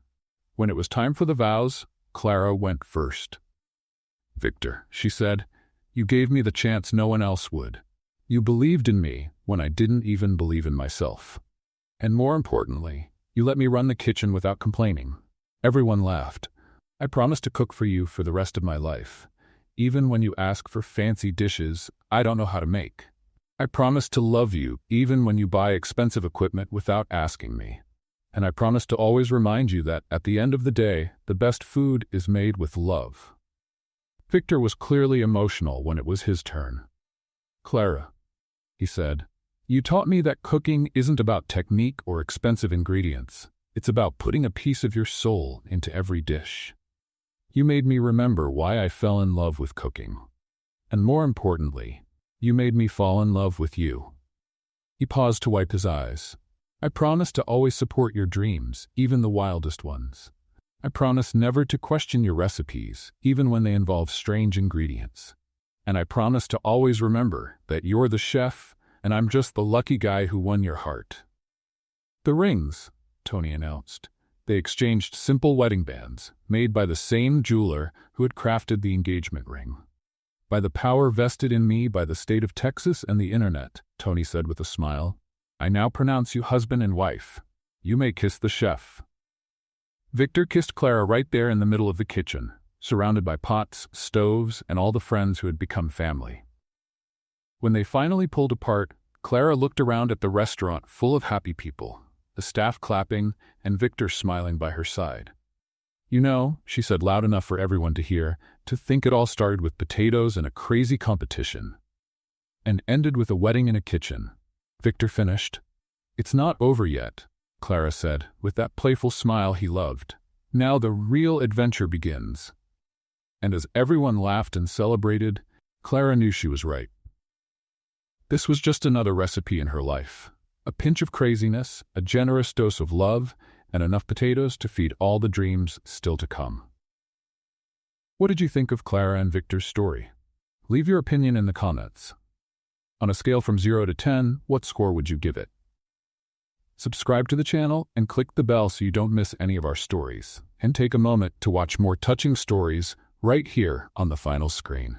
When it was time for the vows, Clara went first. "Victor," she said, "you gave me the chance no one else would. You believed in me when I didn't even believe in myself. And more importantly, you let me run the kitchen without complaining." Everyone laughed. "I promise to cook for you for the rest of my life, even when you ask for fancy dishes I don't know how to make. I promise to love you even when you buy expensive equipment without asking me. And I promise to always remind you that at the end of the day, the best food is made with love." Victor was clearly emotional when it was his turn. "Clara," he said, "you taught me that cooking isn't about technique or expensive ingredients. It's about putting a piece of your soul into every dish. You made me remember why I fell in love with cooking. And more importantly, you made me fall in love with you." He paused to wipe his eyes. "I promise to always support your dreams, even the wildest ones. I promise never to question your recipes, even when they involve strange ingredients. And I promise to always remember that you're the chef, and I'm just the lucky guy who won your heart." "The rings," Tony announced. They exchanged simple wedding bands, made by the same jeweler who had crafted the engagement ring. "By the power vested in me by the state of Texas and the internet," Tony said with a smile, "I now pronounce you husband and wife. You may kiss the chef." Victor kissed Clara right there in the middle of the kitchen, surrounded by pots, stoves, and all the friends who had become family. When they finally pulled apart, Clara looked around at the restaurant full of happy people, the staff clapping, and Victor smiling by her side. "You know," she said loud enough for everyone to hear, "to think it all started with potatoes and a crazy competition, and ended with a wedding in a kitchen." Victor finished. "It's not over yet," Clara said, with that playful smile he loved. "Now the real adventure begins." And as everyone laughed and celebrated, Clara knew she was right. This was just another recipe in her life. A pinch of craziness, a generous dose of love, and enough potatoes to feed all the dreams still to come. What did you think of Clara and Victor's story? Leave your opinion in the comments. On a scale from 0 to 10, what score would you give it? Subscribe to the channel and click the bell so you don't miss any of our stories. And take a moment to watch more touching stories right here on the final screen.